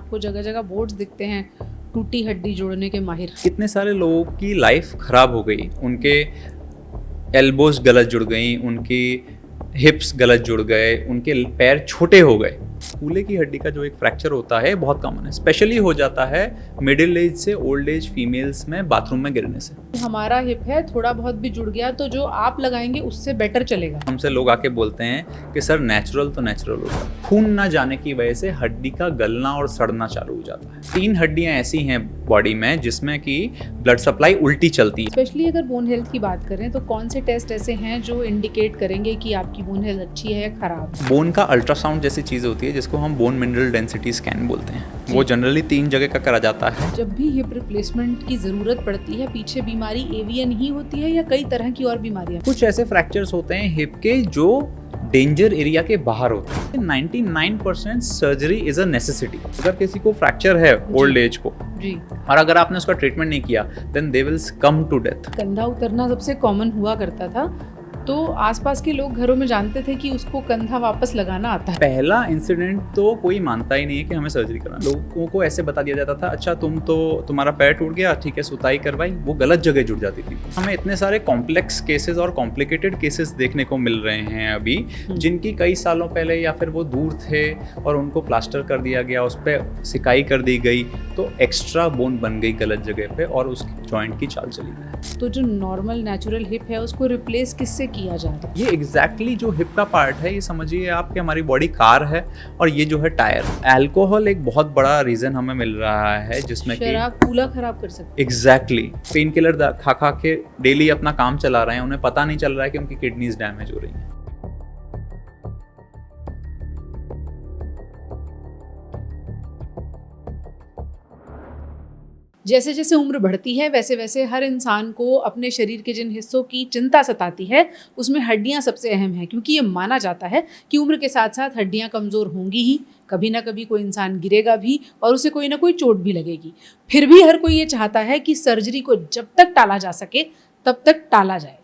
आपको जगह जगह बोर्ड्स दिखते हैं टूटी हड्डी जोड़ने के माहिर। कितने सारे लोगों की लाइफ खराब हो गई, उनके एल्बोज गलत जुड़ गई, उनकी हिप्स गलत जुड़ गए, उनके पैर छोटे हो गए। कूल्हे की हड्डी का जो एक फ्रैक्चर होता है बहुत कॉमन है, स्पेशली हो जाता है मिडिल एज से ओल्ड एज फीमेल्स में बाथरूम में गिरने से। हमारा हिप है, थोड़ा बहुत भी जुड़ गया तो जो आप लगाएंगे उससे बेटर चलेगा। हमसे लोग आके बोलते हैं कि सर नेचुरल तो नेचुरल होता है, खून ना जाने की वजह से हड्डी का गलना और सड़ना चालू हो जाता है। 3 हड्डियां ऐसी हैं बॉडी में जिसमें कि ब्लड सप्लाई उल्टी चलती है। स्पेशली अगर बोन हेल्थ की बात करें तो कौन से टेस्ट ऐसे हैं जो इंडिकेट करेंगे कि आपकी बोन हेल्थ अच्छी है या खराब है? बोन का अल्ट्रासाउंड जैसी चीज़ होती है जिसको हम बोन मिनरल डेंसिटी स्कैन बोलते हैं, वो जनरली 3 जगह का करा जाता है। जब भी हिप रिप्लेसमेंट की जरूरत पड़ती है, पीछे बीमारी एवियन ही होती है या कई तरह की और बीमारियां? कुछ ऐसे फ्रैक्चर्स होते हैं हिप के जो डेंजर एरिया के बाहर होते हैं। 99% सर्जरी इज अ नेसेसिटी। अगर किसी को फ्रैक्चर है ओल्ड एज को जी, और अगर आपने उसका ट्रीटमेंट नहीं किया then they will come to death. कंधा उतरना सबसे कॉमन हुआ करता था, तो आसपास के लोग घरों में जानते थे कि उसको कंधा वापस लगाना आता है। पहला इंसिडेंट तो कोई मानता ही नहीं है कि हमें सर्जरी करना। लोगों को ऐसे बता दिया जाता था, अच्छा तुम्हारा पैर टूट गया, ठीक है सुताई करवाई, वो गलत जगह जुड़ जाती थी। हमें इतने सारे कॉम्प्लेक्स केसेस और कॉम्प्लिकेटेड केसेस देखने को मिल रहे हैं अभी, जिनकी कई सालों पहले या फिर वो दूर थे और उनको प्लास्टर कर दिया गया, उस पर सिकाई कर दी गई तो एक्स्ट्रा बोन बन गई गलत जगह पे और उस जॉइंट की चाल चली गई। तो जो नॉर्मल नेचुरल हिप है उसको रिप्लेस किससे किया जा रहा है? ये एग्जैक्टली जो हिप का पार्ट है, ये समझिए आप कि हमारी बॉडी कार है और ये जो है टायर। अल्कोहल एक बहुत बड़ा रीजन हमें मिल रहा है जिसमें कि शराब कूल्हा खराब कर सकती एग्जैक्टली पेन किलर खा खा के डेली अपना काम चला रहे हैं, उन्हें पता नहीं चल रहा है कि उनकी किडनीज डैमेज हो रही हैं। जैसे जैसे उम्र बढ़ती है वैसे वैसे हर इंसान को अपने शरीर के जिन हिस्सों की चिंता सताती है उसमें हड्डियां सबसे अहम है, क्योंकि ये माना जाता है कि उम्र के साथ साथ हड्डियां कमज़ोर होंगी ही, कभी ना कभी कोई इंसान गिरेगा भी और उसे कोई ना कोई चोट भी लगेगी। फिर भी हर कोई ये चाहता है कि सर्जरी को जब तक टाला जा सके तब तक टाला जाए।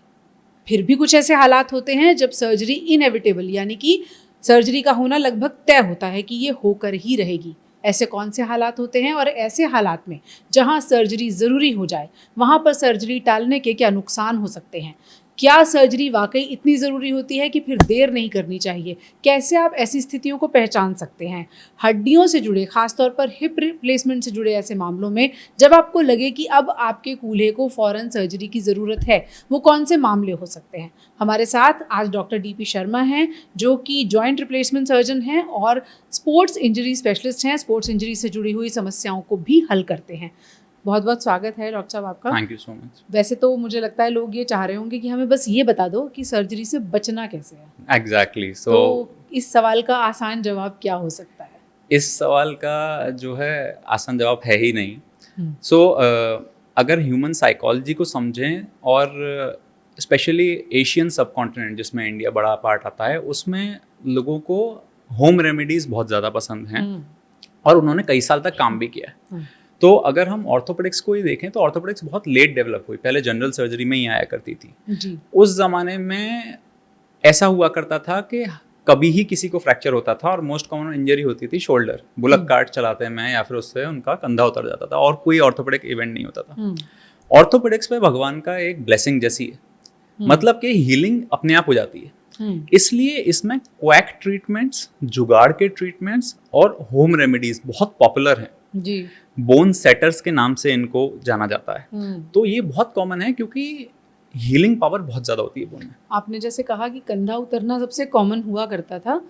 फिर भी कुछ ऐसे हालात होते हैं जब सर्जरी इनएविटेबल यानी कि सर्जरी का होना लगभग तय होता है कि ये होकर ही रहेगी। ऐसे कौन से हालात होते हैं और ऐसे हालात में जहां सर्जरी ज़रूरी हो जाए वहां पर सर्जरी टालने के क्या नुकसान हो सकते हैं? क्या सर्जरी वाकई इतनी ज़रूरी होती है कि फिर देर नहीं करनी चाहिए? कैसे आप ऐसी स्थितियों को पहचान सकते हैं? हड्डियों से जुड़े, खासतौर पर हिप रिप्लेसमेंट से जुड़े ऐसे मामलों में जब आपको लगे कि अब आपके कूल्हे को फ़ौरन सर्जरी की ज़रूरत है, वो कौन से मामले हो सकते हैं? हमारे साथ आज डॉक्टर DP शर्मा हैं जो कि जॉइंट रिप्लेसमेंट सर्जन हैं और स्पोर्ट्स इंजरी स्पेशलिस्ट हैं। स्पोर्ट्स इंजरी से जुड़ी हुई समस्याओं को भी हल करते हैं। बहुत बहुत स्वागत है डॉक्टर साहब आपका। Thank you so much. वैसे तो मुझे लगता है लोग ये चाह रहे होंगे कि हमें बस ये बता दो कि सर्जरी से बचना कैसे है। एग्जैक्टली तो इस सवाल का आसान जवाब क्या हो सकता है? इस सवाल का जो है आसान जवाब है ही नहीं। अगर ह्यूमन साइकोलॉजी को समझें और स्पेशली एशियन सब कॉन्टिनेंट जिसमें इंडिया बड़ा पार्ट आता है, उसमें लोगों को होम रेमेडीज़ बहुत ज़्यादा पसंद हैं और उन्होंने कई साल तक काम भी किया है। तो अगर हम ऑर्थोपेडिक्स को ही देखें तो ऑर्थोपेडिक्स बहुत लेट डेवलप हुई, पहले जनरल सर्जरी में ही आया करती थी जी। उस ज़माने में ऐसा हुआ करता था कि कभी ही किसी को फ्रैक्चर होता था और मोस्ट कॉमन इंजरी होती थी शोल्डर, बुलक कार्ट चलाते में या फिर उससे उनका कंधा उतर जाता था और कोई ऑर्थोपेडिक इवेंट नहीं होता था। ऑर्थोपेडिक्स पे भगवान का एक ब्लेसिंग जैसी है, मतलब कि हीलिंग अपने आप हो जाती है। इसलिए इसमें क्वैक ट्रीटमेंट्स, जुगाड़ के ट्रीटमेंट्स और होम रेमेडीज बहुत पॉपुलर हैं जी। बोन सेटर्स के नाम से इनको जाना जाता है। तो ये बहुत कॉमन है क्योंकि हीलिंग पावर बहुत ज़्यादा होती है बोन में। आपने जैसे कहा कि कंधा उतरना सबसे कॉमन हुआ करता था,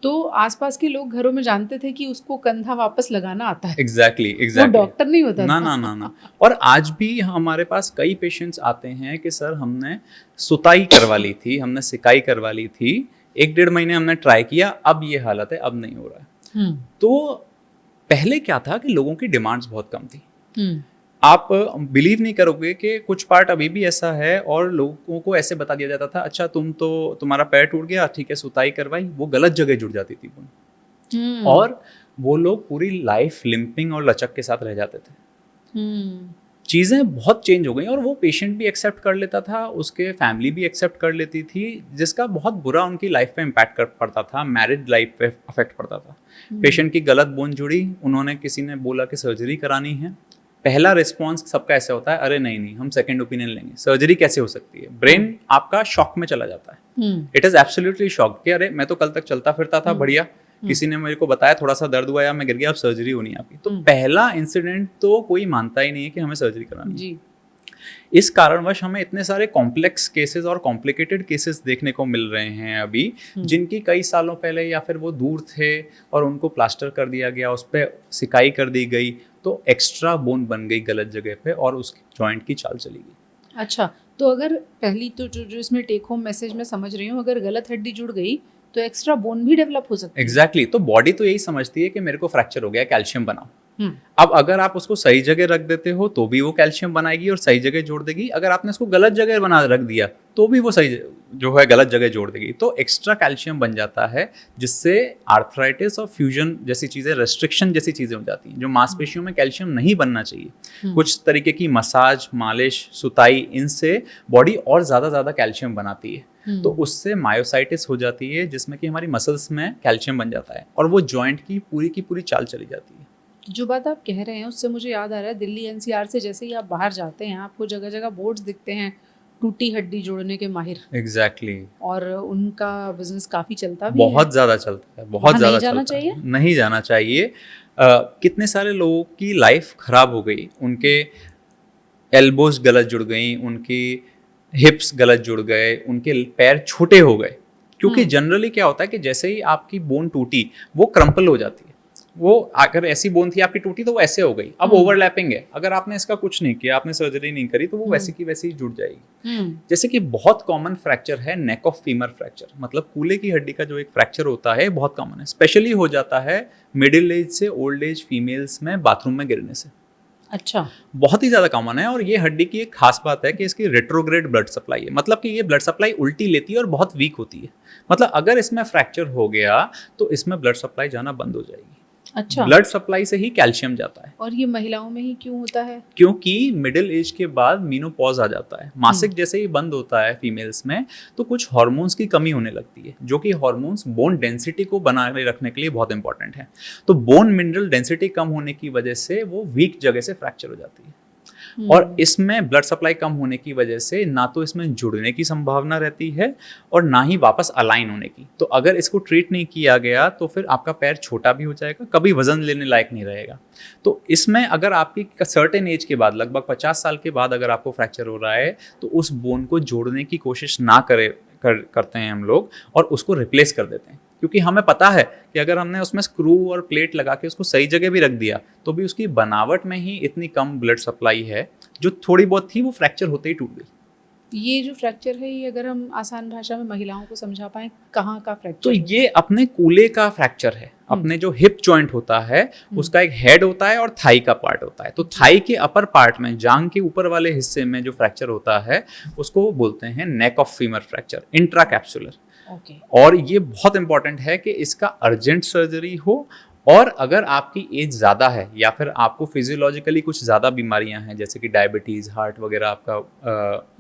तो आसपास के लोग घरों में जानते थे कि उसको कंधा वापस लगाना आता है। एग्जैक्टली वो डॉक्टर नहीं होता ना था। ना। और आज भी हमारे पास कई पेशेंट्स आते हैं कि सर हमने सुताई करवा ली थी, हमने सिकाई करवा ली थी, 1-1.5 महीने हमने ट्राई किया, अब ये हालत है, अब नहीं हो रहा है। तो पहले क्या था कि लोगों की डिमांड्स बहुत कम थी। आप बिलीव नहीं करोगे कि कुछ पार्ट अभी भी ऐसा है और लोगों को ऐसे बता दिया जाता था, अच्छा तुम्हारा पैर टूट गया, ठीक है सुताई करवाई, वो गलत जगह जुड़ जाती थी बोन और वो लोग पूरी लाइफ लिम्पिंग और लचक के साथ रह जाते थे। चीज़ें बहुत चेंज हो गई और वो पेशेंट भी एक्सेप्ट कर लेता था, उसके फैमिली भी एक्सेप्ट कर लेती थी, जिसका बहुत बुरा उनकी लाइफ पे इम्पैक्ट कर पड़ता था, मैरिड लाइफ पे अफेक्ट पड़ता था। पेशेंट की गलत बोन जुड़ी, उन्होंने किसी ने बोला कि सर्जरी करानी है, पहला रिस्पॉन्स सबका ऐसे होता है, अरे नहीं नहीं हम सेकंड ओपिनियन लेंगे, सर्जरी कैसे हो सकती है। ब्रेन आपका शॉक में चला जाता है, इट इज़ एब्सोल्युटली शॉक कि अरे मैं तो कल तक चलता फिरता था बढ़िया, किसी ने मेरे को बताया थोड़ा सा दर्द हुआ या मैं गिर गया, अब सर्जरी होनी है आपकी। तो पहला इंसिडेंट तो कोई मानता ही नहीं है कि हमें सर्जरी करानी जी। इस कारणवश हमें इतने सारे कॉम्प्लेक्स केसेस और कॉम्प्लिकेटेड केसेस देखने को मिल रहे हैं अभी, जिनकी कई सालों पहले या फिर वो दूर थे और उनको प्लास्टर कर दिया गया, उस पर सिकाई कर दी गई, तो एक्स्ट्रा बोन बन गई गलत जगह पे और उस जॉइंट की चाल चली गई। अच्छा, तो अगर पहली तो जो इसमें टेक होम मैसेज मैं समझ रही हूँ, अगर गलत हड्डी जुड़ गई तो एक्स्ट्रा बोन भी डेवलप हो सकती है। एग्जैक्टली तो बॉडी तो यही समझती है कि मेरे को फ्रैक्चर हो गया, कैल्शियम बनाओ। अब अगर आप उसको सही जगह रख देते हो तो भी वो कैल्शियम बनाएगी और सही जगह जोड़ देगी, अगर आपने उसको गलत जगह बना रख दिया तो भी वो सही जो है गलत जगह जोड़ देगी, तो एक्स्ट्रा कैल्शियम बन जाता है, जिससे आर्थराइटिस और फ्यूजन जैसी चीज़ें, रेस्ट्रिक्शन जैसी चीज़ें हो जाती हैं। जो मांसपेशियों में कैल्शियम नहीं बनना चाहिए, कुछ तरीके की मसाज, मालिश, सुताई, इनसे बॉडी और ज़्यादा कैल्शियम बनाती है, तो उससे मायोसाइटिस हो जाती है, जिसमें कि हमारी मसल्स में कैल्शियम बन जाता है और वो जॉइंट की पूरी चाल चली जाती है। जो बात आप कह रहे हैं उससे मुझे याद आ रहा है, दिल्ली एनसीआर से जैसे ही आप बाहर जाते हैं आपको जगह जगह बोर्ड्स दिखते हैं, टूटी हड्डी जोड़ने के माहिर। एग्जैक्टली और उनका बिजनेस काफ़ी चलता भी बहुत है। ज़्यादा चलता है, बहुत ज़्यादा जाना चलता है। चाहिए? नहीं जाना चाहिए। कितने सारे लोगों की लाइफ खराब हो गई, उनके एल्बोज गलत जुड़ गई, उनकी हिप्स गलत जुड़ गए, उनके पैर छोटे हो गए, क्योंकि जनरली क्या होता है कि जैसे ही आपकी बोन टूटी वो क्रम्पल हो जाती है। वो अगर ऐसी बोन थी आपकी टूटी तो वो ऐसे हो गई, अब ओवरलैपिंग है, अगर आपने इसका कुछ नहीं किया, आपने सर्जरी नहीं करी तो वो वैसी की वैसी जुड़ जाएगी। जैसे कि बहुत कॉमन फ्रैक्चर है नेक ऑफ फीमर फ्रैक्चर, मतलब कूल्हे की हड्डी का जो एक फ्रैक्चर होता है बहुत कॉमन है, स्पेशली हो जाता है मिडिल एज से ओल्ड एज फीमेल्स में बाथरूम में गिरने से। अच्छा, बहुत ही ज़्यादा कॉमन है। और ये हड्डी की एक खास बात है कि इसकी रेट्रोग्रेड ब्लड सप्लाई है, मतलब कि ये ब्लड सप्लाई उल्टी लेती है और बहुत वीक होती है, मतलब अगर इसमें फ्रैक्चर हो गया तो इसमें ब्लड सप्लाई जाना बंद हो जाएगी। अच्छा, ब्लड सप्लाई से ही कैल्शियम जाता है। और ये महिलाओं में ही क्यों होता है? क्योंकि मिडिल एज के बाद मीनोपॉज आ जाता है, मासिक जैसे ही बंद होता है फीमेल्स में, तो कुछ हार्मोन्स की कमी होने लगती है, जो कि हार्मोन्स बोन डेंसिटी को बनाए रखने के लिए बहुत इंपॉर्टेंट है। तो बोन मिनरल डेंसिटी कम होने की वजह से वो वीक जगह से फ्रैक्चर हो जाती है, और इसमें ब्लड सप्लाई कम होने की वजह से ना तो इसमें जुड़ने की संभावना रहती है और ना ही वापस अलाइन होने की। तो अगर इसको ट्रीट नहीं किया गया तो फिर आपका पैर छोटा भी हो जाएगा, कभी वजन लेने लायक नहीं रहेगा। तो इसमें अगर आपकी सर्टेन एज के बाद, लगभग 50 साल के बाद अगर आपको फ्रैक्चर हो रहा है, तो उस बोन को जोड़ने की कोशिश ना करते हैं हम लोग और उसको रिप्लेस कर देते हैं, क्योंकि हमें पता है कि अगर हमने उसमें स्क्रू और प्लेट लगा के उसको सही जगह भी रख दिया तो भी उसकी बनावट में ही इतनी कम ब्लड सप्लाई है, जो थोड़ी बहुत थी वो फ्रैक्चर होते ही टूट गई। ये जो फ्रैक्चर है, ये अगर हम आसान भाषा में महिलाओं को समझा पाएं, कहाँ का फ्रैक्चर? तो ये अपने कूल्हे का फ्रैक्चर है, अपने जो हिप जॉइंट होता है उसका एक हेड होता है और थाई का पार्ट होता है। तो थाई के अपर पार्ट में, जांग के ऊपर वाले हिस्से में जो फ्रैक्चर होता है उसको बोलते हैं neck of femur fracture, intracapsular. Okay. और ये बहुत इंपॉर्टेंट है कि इसका अर्जेंट सर्जरी हो, और अगर आपकी एज ज़्यादा है या फिर आपको फिजियोलॉजिकली कुछ ज़्यादा बीमारियां हैं, जैसे कि डायबिटीज़, हार्ट वगैरह, आपका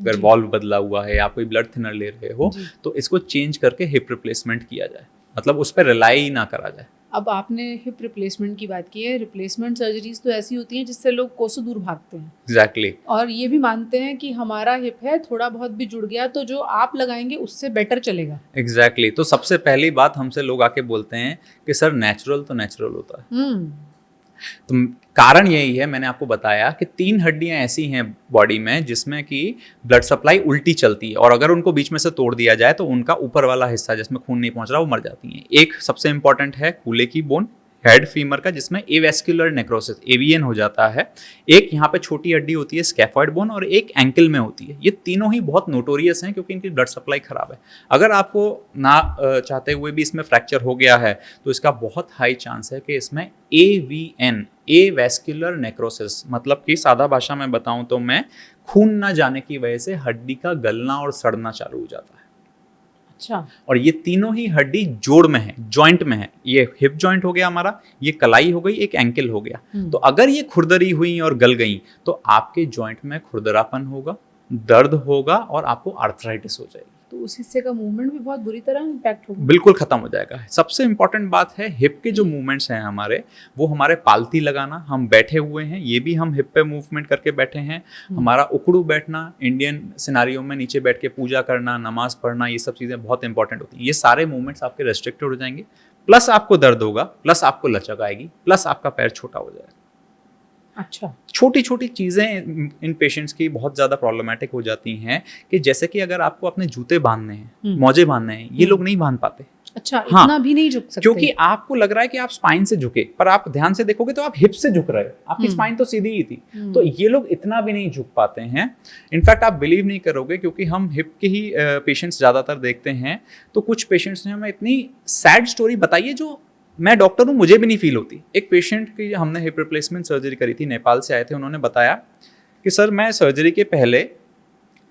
अगर वॉल्व बदला हुआ है, आप कोई ब्लड थिनर ले रहे हो, तो इसको चेंज करके हिप रिप्लेसमेंट किया जाए, मतलब उस पर रिलाई ना करा जाए। अब आपने हिप रिप्लेसमेंट की बात की है, रिप्लेसमेंट सर्जरीज तो ऐसी होती हैं जिससे लोग कोसों दूर भागते हैं। एग्जैक्टली। और ये भी मानते हैं कि हमारा हिप है, थोड़ा बहुत भी जुड़ गया तो जो आप लगाएंगे उससे बेटर चलेगा। एग्जैक्टली। तो सबसे पहली बात हमसे लोग आके बोलते हैं कि सर नेचुरल तो नेचुरल होता है। तो कारण यही है, मैंने आपको बताया कि 3 हड्डियां ऐसी हैं बॉडी में जिसमें कि ब्लड सप्लाई उल्टी चलती है, और अगर उनको बीच में से तोड़ दिया जाए तो उनका ऊपर वाला हिस्सा जिसमें खून नहीं पहुंच रहा वो मर जाती हैं। एक सबसे इंपॉर्टेंट है कूल्हे की बोन, हेड फीमर का, जिसमें एवेस्कुलर नेक्रोसिस, एवीएन हो जाता है। एक यहाँ पे छोटी हड्डी होती है स्कैफॉइड बोन, और एक एंकल में होती है। ये तीनों ही बहुत नोटोरियस हैं क्योंकि इनकी ब्लड सप्लाई खराब है। अगर आपको ना चाहते हुए भी इसमें फ्रैक्चर हो गया है तो इसका बहुत हाई चांस है कि इसमें एवीएन, एवेस्कुलर नेक्रोसिस, मतलब कि सादा भाषा में बताऊं तो मैं, खून ना जाने की वजह से हड्डी का गलना और सड़ना चालू हो जाता है। अच्छा। और ये तीनों ही हड्डी जोड़ में है, जॉइंट में है। ये हिप जॉइंट हो गया हमारा, ये कलाई हो गई, एक एंकल हो गया। तो अगर ये खुरदरी हुई और गल गई तो आपके जॉइंट में खुरदरापन होगा, दर्द होगा और आपको आर्थराइटिस हो जाएगी। तो उस हिस्से का मूवमेंट भी बहुत बुरी तरह इम्पैक्ट होगा। बिल्कुल खत्म हो जाएगा। सबसे इंपॉर्टेंट बात है हिप के जो मूवमेंट्स हैं हमारे, वो हमारे पालती लगाना, हम बैठे हुए हैं ये भी हम हिप पे मूवमेंट करके बैठे हैं। हमारा उकड़ू बैठना, इंडियन सिनारियो में नीचे बैठ के पूजा करना, नमाज पढ़ना, ये सब चीज़ें बहुत इंपॉर्टेंट होती हैं। ये सारे मूवमेंट्स आपके रेस्ट्रिक्टेड हो जाएंगे, प्लस आपको दर्द होगा, प्लस आपको लचक आएगी, प्लस आपका पैर छोटा हो जाएगा। अच्छा। छोटी छोटी चीज़ें इन पेशेंट्स की बहुत ज़्यादा प्रॉब्लमेटिक हो जाती हैं कि जैसे कि अगर आपको अपने जूते बांधने हैं, मोजे बांधने हैं, ये लोग नहीं बांध पाते। अच्छा, हाँ, इतना भी नहीं झुक सकते क्योंकि आपको लग रहा है कि आप स्पाइन से झुके, पर आप ध्यान से देखोगे तो आप हिप से झुक रहे हो, आपकी स्पाइन तो सीधी ही थी। तो ये लोग इतना भी नहीं झुक पाते हैं। इनफैक्ट आप बिलीव नहीं करोगे, क्योंकि हम हिप के ही पेशेंट्स ज़्यादातर देखते हैं, तो कुछ पेशेंट्स ने हमें इतनी सैड स्टोरी बताई है जो मैं डॉक्टर हूँ मुझे भी नहीं फील होती। एक पेशेंट की हमने हिप रिप्लेसमेंट सर्जरी करी थी, नेपाल से आए थे। उन्होंने बताया कि सर मैं सर्जरी के पहले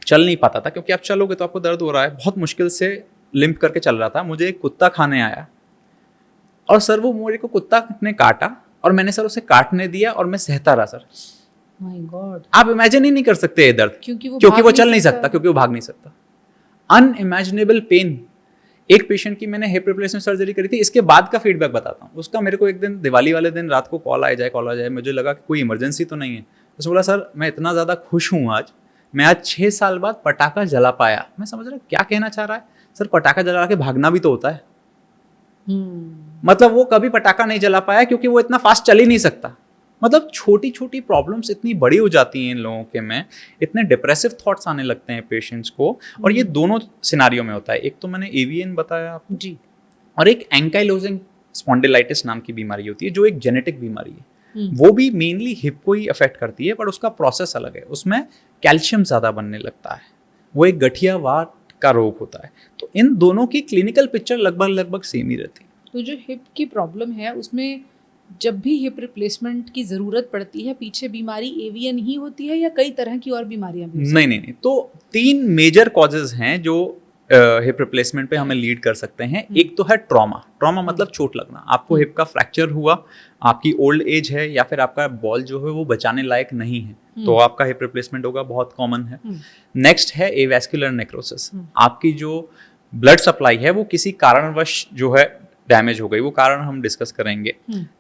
चल नहीं पाता था, क्योंकि आप चलोगे तो आपको दर्द हो रहा है, बहुत मुश्किल से लिम्प करके चल रहा था। मुझे एक कुत्ता खाने आया और सर वो मेरे को कुत्ता ने काटा और मैंने सर उसे काटने दिया और मैं सहता रहा। सर माय गॉड, आप इमेजिन ही नहीं कर सकते ये दर्द, क्योंकि वो चल नहीं सकता, क्योंकि वो भाग नहीं सकता। Unimaginable pen. एक पेशेंट की मैंने हिप रिप्लेसमेंट सर्जरी करी थी, इसके बाद का फीडबैक बताता हूँ। उसका मेरे को एक दिन दिवाली वाले दिन रात को कॉल आ जाए, मुझे लगा कि कोई इमरजेंसी तो नहीं है। उसने बोला सर मैं इतना ज़्यादा खुश हूँ आज, मैं आज 6 साल बाद पटाखा जला पाया। मैं समझ रहा क्या कहना चाह रहा है। सर पटाखा जला के भागना भी तो होता है। मतलब वो कभी पटाखा नहीं जला पाया क्योंकि वो इतना फास्ट चल ही नहीं सकता। मतलब छोटी छोटी प्रॉब्लम्स इतनी बड़ी हो जाती हैं इन लोगों के में, इतने डिप्रेसिव थॉट्स आने लगते हैं पेशेंट्स को। और ये दोनों सिनारियों में होता है। एक तो मैंने एवीएन बताया आपको जी, और एक एंकाइलोजिंग स्पॉन्डिलाइटिस नाम की बीमारी होती है जो एक जेनेटिक बीमारी है। वो भी मेनली हिप को ही अफेक्ट करती है, पर उसका प्रोसेस अलग है। उसमें कैल्शियम ज़्यादा बनने लगता है, वो एक गठियावात का रोग होता है। तो इन दोनों की क्लिनिकल पिक्चर लगभग सेम ही रहती है। तो जो हिप की प्रॉब्लम है उसमें जब भी हिप रिप्लेसमेंट की ज़रूरत पड़ती है, पीछे बीमारी एवीएन ही होती है या कई तरह की और बीमारियां भी? नहीं। तो 3 मेजर कॉजेज हैं जो हिप रिप्लेसमेंट पे हमें लीड कर सकते हैं। एक तो है ट्रॉमा मतलब चोट लगना। आपको हिप का फ्रैक्चर हुआ, आपकी ओल्ड एज है या फिर आपका बॉल जो है वो बचाने लायक नहीं है, तो आपका हिप रिप्लेसमेंट होगा, बहुत कॉमन है। नेक्स्ट है एवैस्कुलर नेक्रोसिस। आपकी जो ब्लड सप्लाई है वो किसी कारणवश जो है डैमेज हो गई, वो कारण हम डिस्कस करेंगे।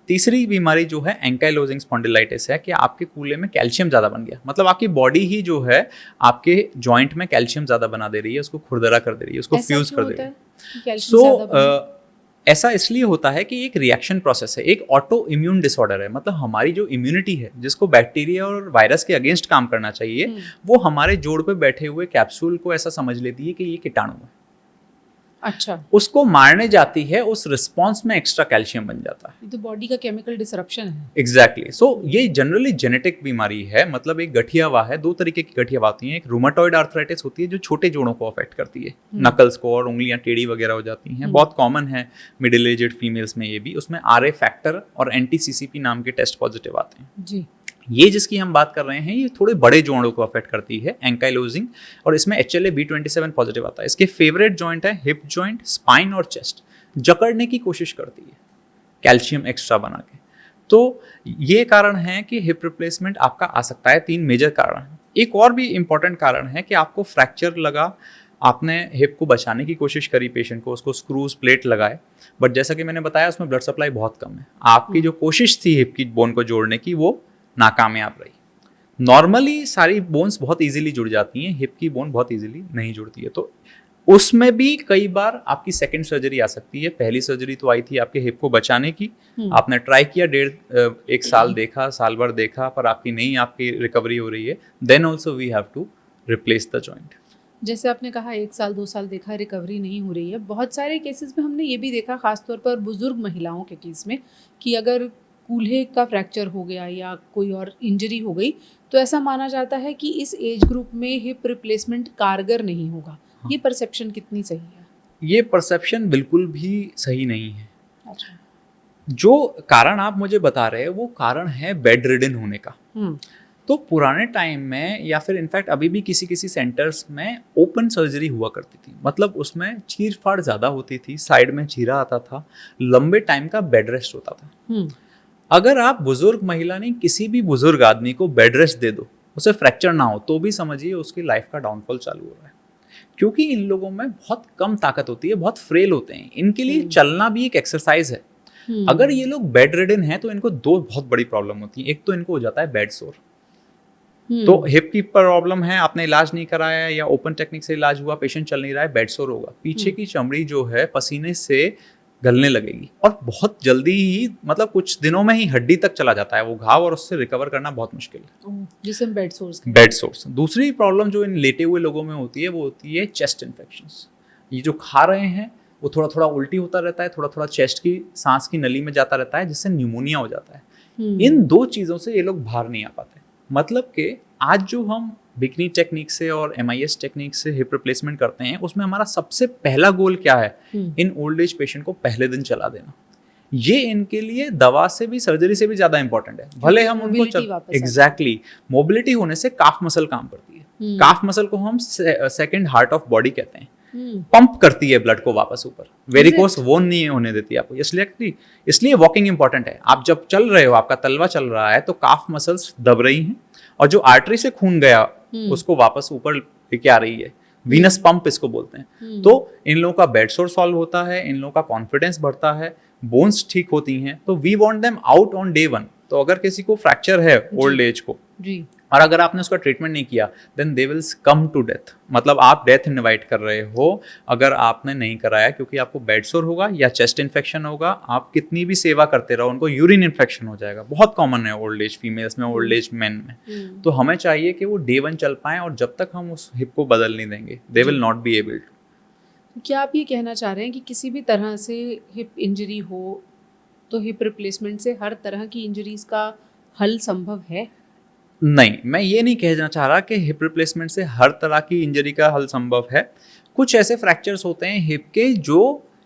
तीसरी बीमारी जो है एंकाइलोजिंग स्पॉन्डिलाइटिस है कि आपके कूल्हे में कैल्शियम ज़्यादा बन गया। मतलब आपकी बॉडी ही जो है आपके जॉइंट में कैल्शियम ज़्यादा बना दे रही है, उसको खुरदरा कर दे रही है, उसको फ्यूज कर दे रही है। सो ऐसा इसलिए होता है कि एक रिएक्शन प्रोसेस है, एक ऑटो इम्यून डिसऑर्डर है। मतलब हमारी जो इम्यूनिटी है जिसको बैक्टीरिया और वायरस के अगेंस्ट काम करना चाहिए, वो हमारे जोड़ पे बैठे हुए कैप्सूल को ऐसा समझ लेती है कि ये कीटाणु है। अच्छा, उसको मारने जाती है, उस रिस्पॉन्स में एक्स्ट्रा कैल्शियम बन जाता है। ये तो बॉडी का केमिकल डिसरप्शन है। एग्जैक्टली। सो ये जनरली जेनेटिक बीमारी है। मतलब एक गठियावा है, 2 तरीके की गठियावा होती हैं। एक रूमेटॉइड आर्थराइटिस होती है जो छोटे जोड़ों को अफेक्ट करती है, नकल्स को, और उंगलियां टेढ़ी वगैरह हो जाती हैं। बहुत कॉमन है मिडिल एजेड फीमेल्स में ये भी। उसमें RA फैक्टर और एंटी-CCP नाम के टेस्ट पॉजिटिव आते हैं जी। ये जिसकी हम बात कर रहे हैं ये थोड़े बड़े जोड़ों को अफेक्ट करती है, एंकाइलोजिंग, और इसमें HLA-B27 पॉजिटिव आता है। इसके फेवरेट जॉइंट है हिप जॉइंट, स्पाइन और चेस्ट। जकड़ने की कोशिश करती है कैल्शियम एक्स्ट्रा बना के। तो ये कारण है कि हिप रिप्लेसमेंट आपका आ सकता है। 3 मेजर कारण हैं। एक और भी इंपॉर्टेंट कारण है कि आपको फ्रैक्चर लगा, आपने हिप को बचाने की कोशिश करी पेशेंट को, उसको स्क्रूज प्लेट लगाए, बट जैसा कि मैंने बताया उसमें ब्लड सप्लाई बहुत कम है। आपकी जो कोशिश थी हिप की बोन को जोड़ने की वो नाकामयाब रही। नॉर्मली सारी बोन्स बहुत इजीली जुड़ जाती हैं, हिप की बोन बहुत इजीली नहीं जुड़ती है। तो उसमें भी कई बार आपकी सेकंड सर्जरी आ सकती है। पहली सर्जरी तो आई थी आपके हिप को बचाने की, आपने ट्राई किया, 1.5 साल देखा, साल भर देखा, पर आपकी नहीं, आपकी रिकवरी हो रही है। Then also we have to replace the joint. जैसे आपने कहा 1 साल 2 साल देखा, रिकवरी नहीं हो रही है। बहुत सारे केसेस में हमने ये भी देखा, खासतौर पर बुजुर्ग महिलाओं के केस में, कि अगर कूल्हे का फ्रैक्चर हो गया या कोई और इंजरी हो गई तो ऐसा माना जाता है कि इस एज ग्रुप में हिप रिप्लेसमेंट कारगर नहीं होगा। ये परसेप्शन कितनी सही है? ये परसेप्शन बिल्कुल भी सही नहीं है। अच्छा। जो कारण आप मुझे बता रहे हैं वो कारण है बेड रिडन होने का। तो पुराने टाइम में या फिर इनफैक्ट अभी भी किसी किसी सेंटर्स में ओपन सर्जरी हुआ करती थी, मतलब उसमें चीर फाड़ ज़्यादा होती थी, साइड में चीरा आता था, लंबे टाइम का बेड रेस्ट होता था। अगर आप बुजुर्ग महिला नहीं, किसी भी बुजुर्ग आदमी को बेड रेस्ट दे दो, उसे फ्रैक्चर ना हो, तो भी समझिए उसकी लाइफ का डाउनफॉल चालू हो रहा है, क्योंकि इन लोगों में बहुत कम ताकत होती है, बहुत फ्रेल होते हैं। इनके लिए चलना भी एक एक्सरसाइज है। अगर ये लोग बेड रिडन हैं तो इनको दो बहुत बड़ी प्रॉब्लम होती है। एक तो इनको हो जाता है बेड सोर, तो हिप की प्रॉब्लम है, आपने इलाज नहीं कराया या ओपन टेक्निक से इलाज हुआ, पेशेंट चल नहीं रहा है, बेड सोर होगा। पीछे की चमड़ी जो है पसीने से गलने लगेगी और बहुत जल्दी ही, मतलब कुछ दिनों में ही हड्डी तक चला जाता है वो घाव, और उससे रिकवर करना बहुत मुश्किल है, जिसे हम बेड सोर्स। Bed source. दूसरी प्रॉब्लम जो इन लेटे हुए लोगों में होती है वो होती है चेस्ट इन्फेक्शंस। ये जो खा रहे हैं वो थोड़ा थोड़ा उल्टी होता रहता है, थोड़ा थोड़ा चेस्ट की सांस की नली में जाता रहता है, जिससे न्यूमोनिया हो जाता है। इन दो चीज़ों से ये लोग बाहर नहीं आ पाते। मतलब कि आज जो हम बिकनी टेक्निक से और MIS टेक्निक से हिप रिप्लेसमेंट करते हैं, उसमें हमारा सबसे पहला गोल क्या है? इन ओल्ड एज पेशेंट को पहले दिन चला देना। ये इनके लिए दवा से भी, सर्जरी से भी ज्यादा इंपॉर्टेंट है। भले हम उनको एग्जैक्टली मोबिलिटी होने से काफ मसल काम करती है। काफ मसल को हम सेकंड हार्ट ऑफ बॉडी कहते हैं। पंप करती है ब्लड को वापस ऊपर, वेरिकोस वोन नहीं होने देती आपको। इसलिए वॉकिंग इंपॉर्टेंट है। आप जब चल रहे हो, आपका तलवा चल रहा है, तो काफ मसल्स दब रही हैं और जो आर्टरी से खून गया उसको वापस ऊपर लेके आ रही है। वीनस पंप इसको बोलते हैं। तो इन लोगों का बेड सोर सॉल्व होता है, इन लोगों का कॉन्फिडेंस बढ़ता है, बोन्स ठीक होती हैं। तो we want them out on day 1। तो अगर किसी को फ्रैक्चर है ओल्ड एज को जी, और अगर आपने उसका ट्रीटमेंट नहीं किया, then they will come to death. मतलब आप डेथ इनवाइट कर रहे हो अगर आपने नहीं कराया, क्योंकि आपको बेड सोर होगा या चेस्ट इन्फेक्शन होगा। आप कितनी भी सेवा करते रहो, उनको यूरिन इन्फेक्शन हो जाएगा। बहुत कॉमन है ओल्ड एज फीमेल्स में, ओल्ड एज मेन में। तो हमें चाहिए कि वो डे 1 चल पाएं, और जब तक हम उस हिप को बदल नहीं देंगे, they will not be able to. क्या आप ये कहना चाह रहे हैं कि किसी भी तरह से हिप इंजरी हो तो हिप रिप्लेसमेंट से हर तरह की इंजरीज का हल संभव है? नहीं, मैं ये नहीं कहना चाह रहा कि हिप रिप्लेसमेंट से हर तरह की इंजरी का हल संभव है। कुछ ऐसे फ्रैक्चर्स होते हैं हिप के जो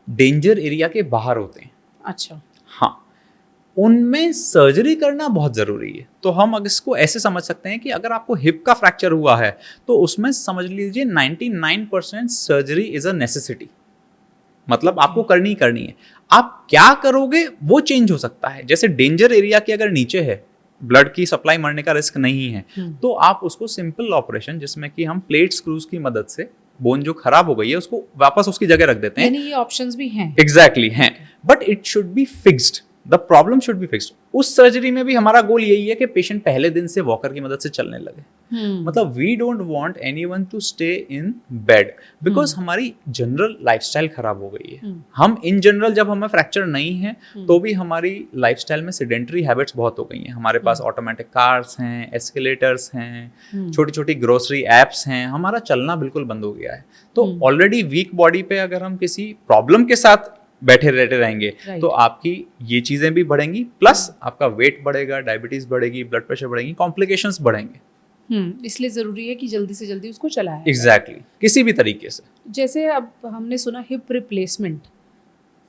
डेंजर एरिया के बाहर होते हैं। अच्छा, हाँ, उनमें सर्जरी करना बहुत ज़रूरी है। तो हम इसको ऐसे समझ सकते हैं कि अगर आपको हिप का फ्रैक्चर हुआ है तो उसमें समझ लीजिए 99% सर्जरी इज़ अ नेसेसिटी। मतलब आपको करनी है। आप क्या करोगे वो चेंज हो सकता है। जैसे डेंजर एरिया के अगर नीचे है, ब्लड की सप्लाई मरने का रिस्क नहीं है, तो आप उसको सिंपल ऑपरेशन, जिसमें कि हम प्लेट स्क्रूज की मदद से बोन जो खराब हो गई है उसको वापस उसकी जगह रख देते हैं। यानी ये ऑप्शंस भी हैं। एग्जैक्टली हैं, but it should be fixed. The problem should be fixed. उस सर्जरी में भी हमारा गोल यही है कि पेशेंट पहले दिन से वॉकर की मदद से चलने लगे। मतलब we don't want anyone to stay in bed, because हमारी जनरल लाइफस्टाइल खराब हो गई है। हम इन जनरल, जब हमें फ्रैक्चर नहीं है तो भी हमारी लाइफस्टाइल में सेडेंटरी हैबिट्स बहुत हो गई हैं। हमारे पास ऑटोमेटिक कार्स हैं, एस्केलेटर्स हैं, छोटी छोटी ग्रोसरी एप्स हैं, हमारा चलना बिल्कुल बंद हो गया है। तो ऑलरेडी वीक बॉडी पे अगर हम किसी प्रॉब्लम के साथ बैठे रहते रहेंगे तो आपकी ये चीजें भी बढ़ेंगी, प्लस आपका वेट बढ़ेगा, डायबिटीज बढ़ेगी, ब्लड प्रेशर बढ़ेगी, कॉम्प्लिकेशंस बढ़ेंगे। इसलिए जरूरी है कि जल्दी से जल्दी उसको चलाया। एग्जैक्टली, किसी भी तरीके से। जैसे अब हमने सुना हिप रिप्लेसमेंट,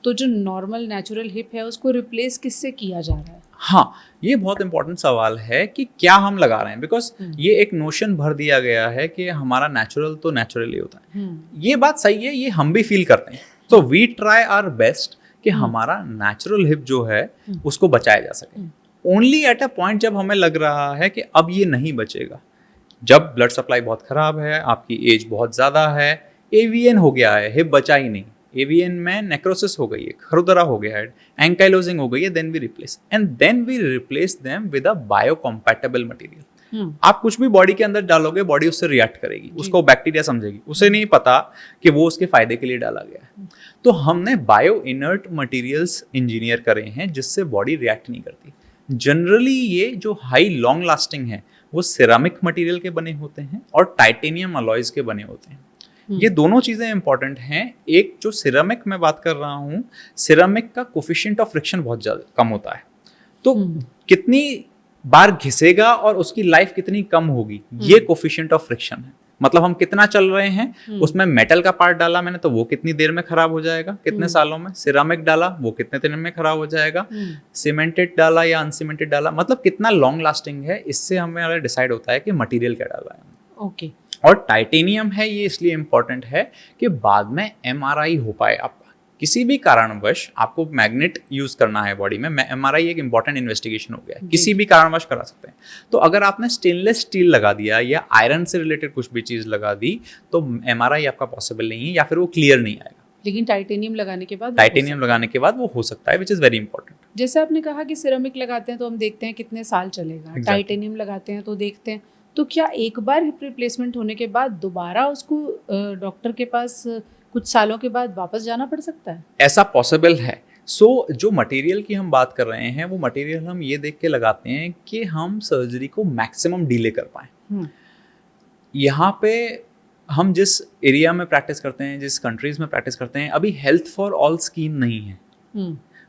तो जो नॉर्मल नेचुरल हिप है उसको रिप्लेस किससे किया जा रहा है? हाँ, ये बहुत इंपॉर्टेंट सवाल है कि क्या हम लगा रहे हैं। बिकॉज ये एक नोशन भर दिया गया है कि हमारा नेचुरल तो नेचुरली होता है। ये बात सही है, ये हम भी फील करते हैं। तो वी ट्राई आवर बेस्ट कि हमारा नेचुरल हिप जो है उसको बचाया जा सके। ओनली एट अ पॉइंट जब हमें लग रहा है कि अब ये नहीं बचेगा, जब ब्लड सप्लाई बहुत खराब है, आपकी एज बहुत ज़्यादा है, AVN हो गया है, हिप बचा ही नहीं, AVN में नेक्रोसिस हो गई है, खरुदरा हो गया है, एंकाइलोजिंग हो गई है, then we replace them with a biocompatible material. आप कुछ भी बॉडी के अंदर डालोगे, बॉडी उससे रिएक्ट करेगी, उसको बैक्टीरिया समझेगी, उसे नहीं पता कि वो उसके फायदे के लिए डाला गया है। तो हमने बायो इनर्ट मटेरियल्स इंजीनियर करे हैं जिससे बॉडी रिएक्ट नहीं करती। जनरली ये जो हाई लॉन्ग लास्टिंग है वो सिरामिक मटेरियल के बने होते हैं और टाइटेनियम अलॉयज के बने होते हैं। ये दोनों चीज़ें इंपॉर्टेंट हैं। एक जो सिरामिक मैं बात कर रहा हूँ, सिरामिक का कोफिशिएंट ऑफ फ्रिक्शन बहुत ज़्यादा कम होता है। तो कितनी बार घिसेगा और उसकी लाइफ कितनी कम होगी, ये कोफिशिएंट ऑफ फ्रिक्शन है। मतलब हम कितना चल रहे हैं, उसमें मेटल का पार्ट डाला मैंने तो वो कितनी देर में खराब हो जाएगा, कितने सालों में, सिरामिक डाला वो कितने दिन में खराब हो जाएगा, सीमेंटेड डाला या अनसीमेंटेड डाला, मतलब कितना लॉन्ग लास्टिंग है, इससे हमें डिसाइड होता है कि मटेरियल क्या डाला है। ओके। और टाइटेनियम है ये इसलिए इंपॉर्टेंट है कि बाद में एमआरआई हो पाए आपका, किसी भी कारणवश आपको मैग्नेट यूज करना है बॉडी में, एमआरआई एक इंपॉर्टेंट इन्वेस्टिगेशन हो गया है, किसी भी कारणवश करा सकते हैं। तो अगर आपने स्टेनलेस स्टील लगा दिया या आयरन से रिलेटेड कुछ भी चीज लगा दी तो एमआरआई आपका पॉसिबल नहीं है या फिर वो क्लियर नहीं आएगा। लेकिन टाइटेनियम लगाने के बाद वो हो सकता है, विच इज वेरी इंपॉर्टेंट। जैसे आपने कहा कि सिरेमिक लगाते हैं तो हम देखते हैं कितने साल चलेगा, टाइटेनियम लगाते हैं तो देखते हैं, तो क्या एक बार हिप रिप्लेसमेंट होने के बाद दोबारा उसको डॉक्टर के पास कुछ सालों के बाद वापस जाना पड़ सकता है? ऐसा पॉसिबल है। जो मटेरियल की हम बात कर रहे हैं वो मटेरियल हम ये देख के लगाते हैं कि हम सर्जरी को मैक्सिमम डिले कर पाएं। यहाँ पे हम जिस एरिया में प्रैक्टिस करते हैं, जिस कंट्रीज में प्रैक्टिस करते हैं, अभी हेल्थ फॉर ऑल स्कीम नहीं है।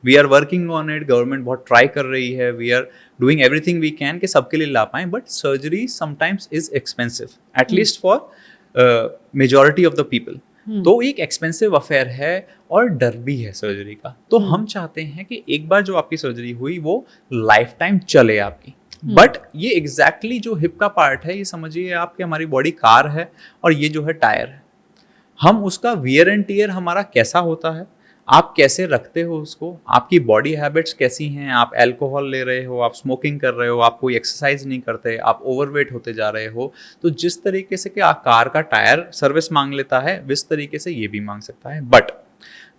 We are working on it, government बहुत ट्राई कर रही है, we are doing everything we can कि सबके लिए ला पाएं, but surgery sometimes is expensive, at least for majority of the people. तो एक एक्सपेंसिव अफेयर है और डर भी है सर्जरी का। तो हम चाहते हैं कि एक बार जो आपकी सर्जरी हुई वो लाइफ टाइम चले आपकी। बट ये एग्जैक्टली जो हिप का पार्ट है, ये समझिए आपके हमारी बॉडी कार है और ये जो है टायर है। हम उसका वियर एंड टियर हमारा कैसा होता है, आप कैसे रखते हो उसको, आपकी बॉडी हैबिट्स कैसी हैं, आप अल्कोहल ले रहे हो, आप स्मोकिंग कर रहे हो, आप कोई एक्सरसाइज नहीं करते, आप ओवरवेट होते जा रहे हो, तो जिस तरीके से कि कार का टायर सर्विस मांग लेता है उस तरीके से ये भी मांग सकता है। बट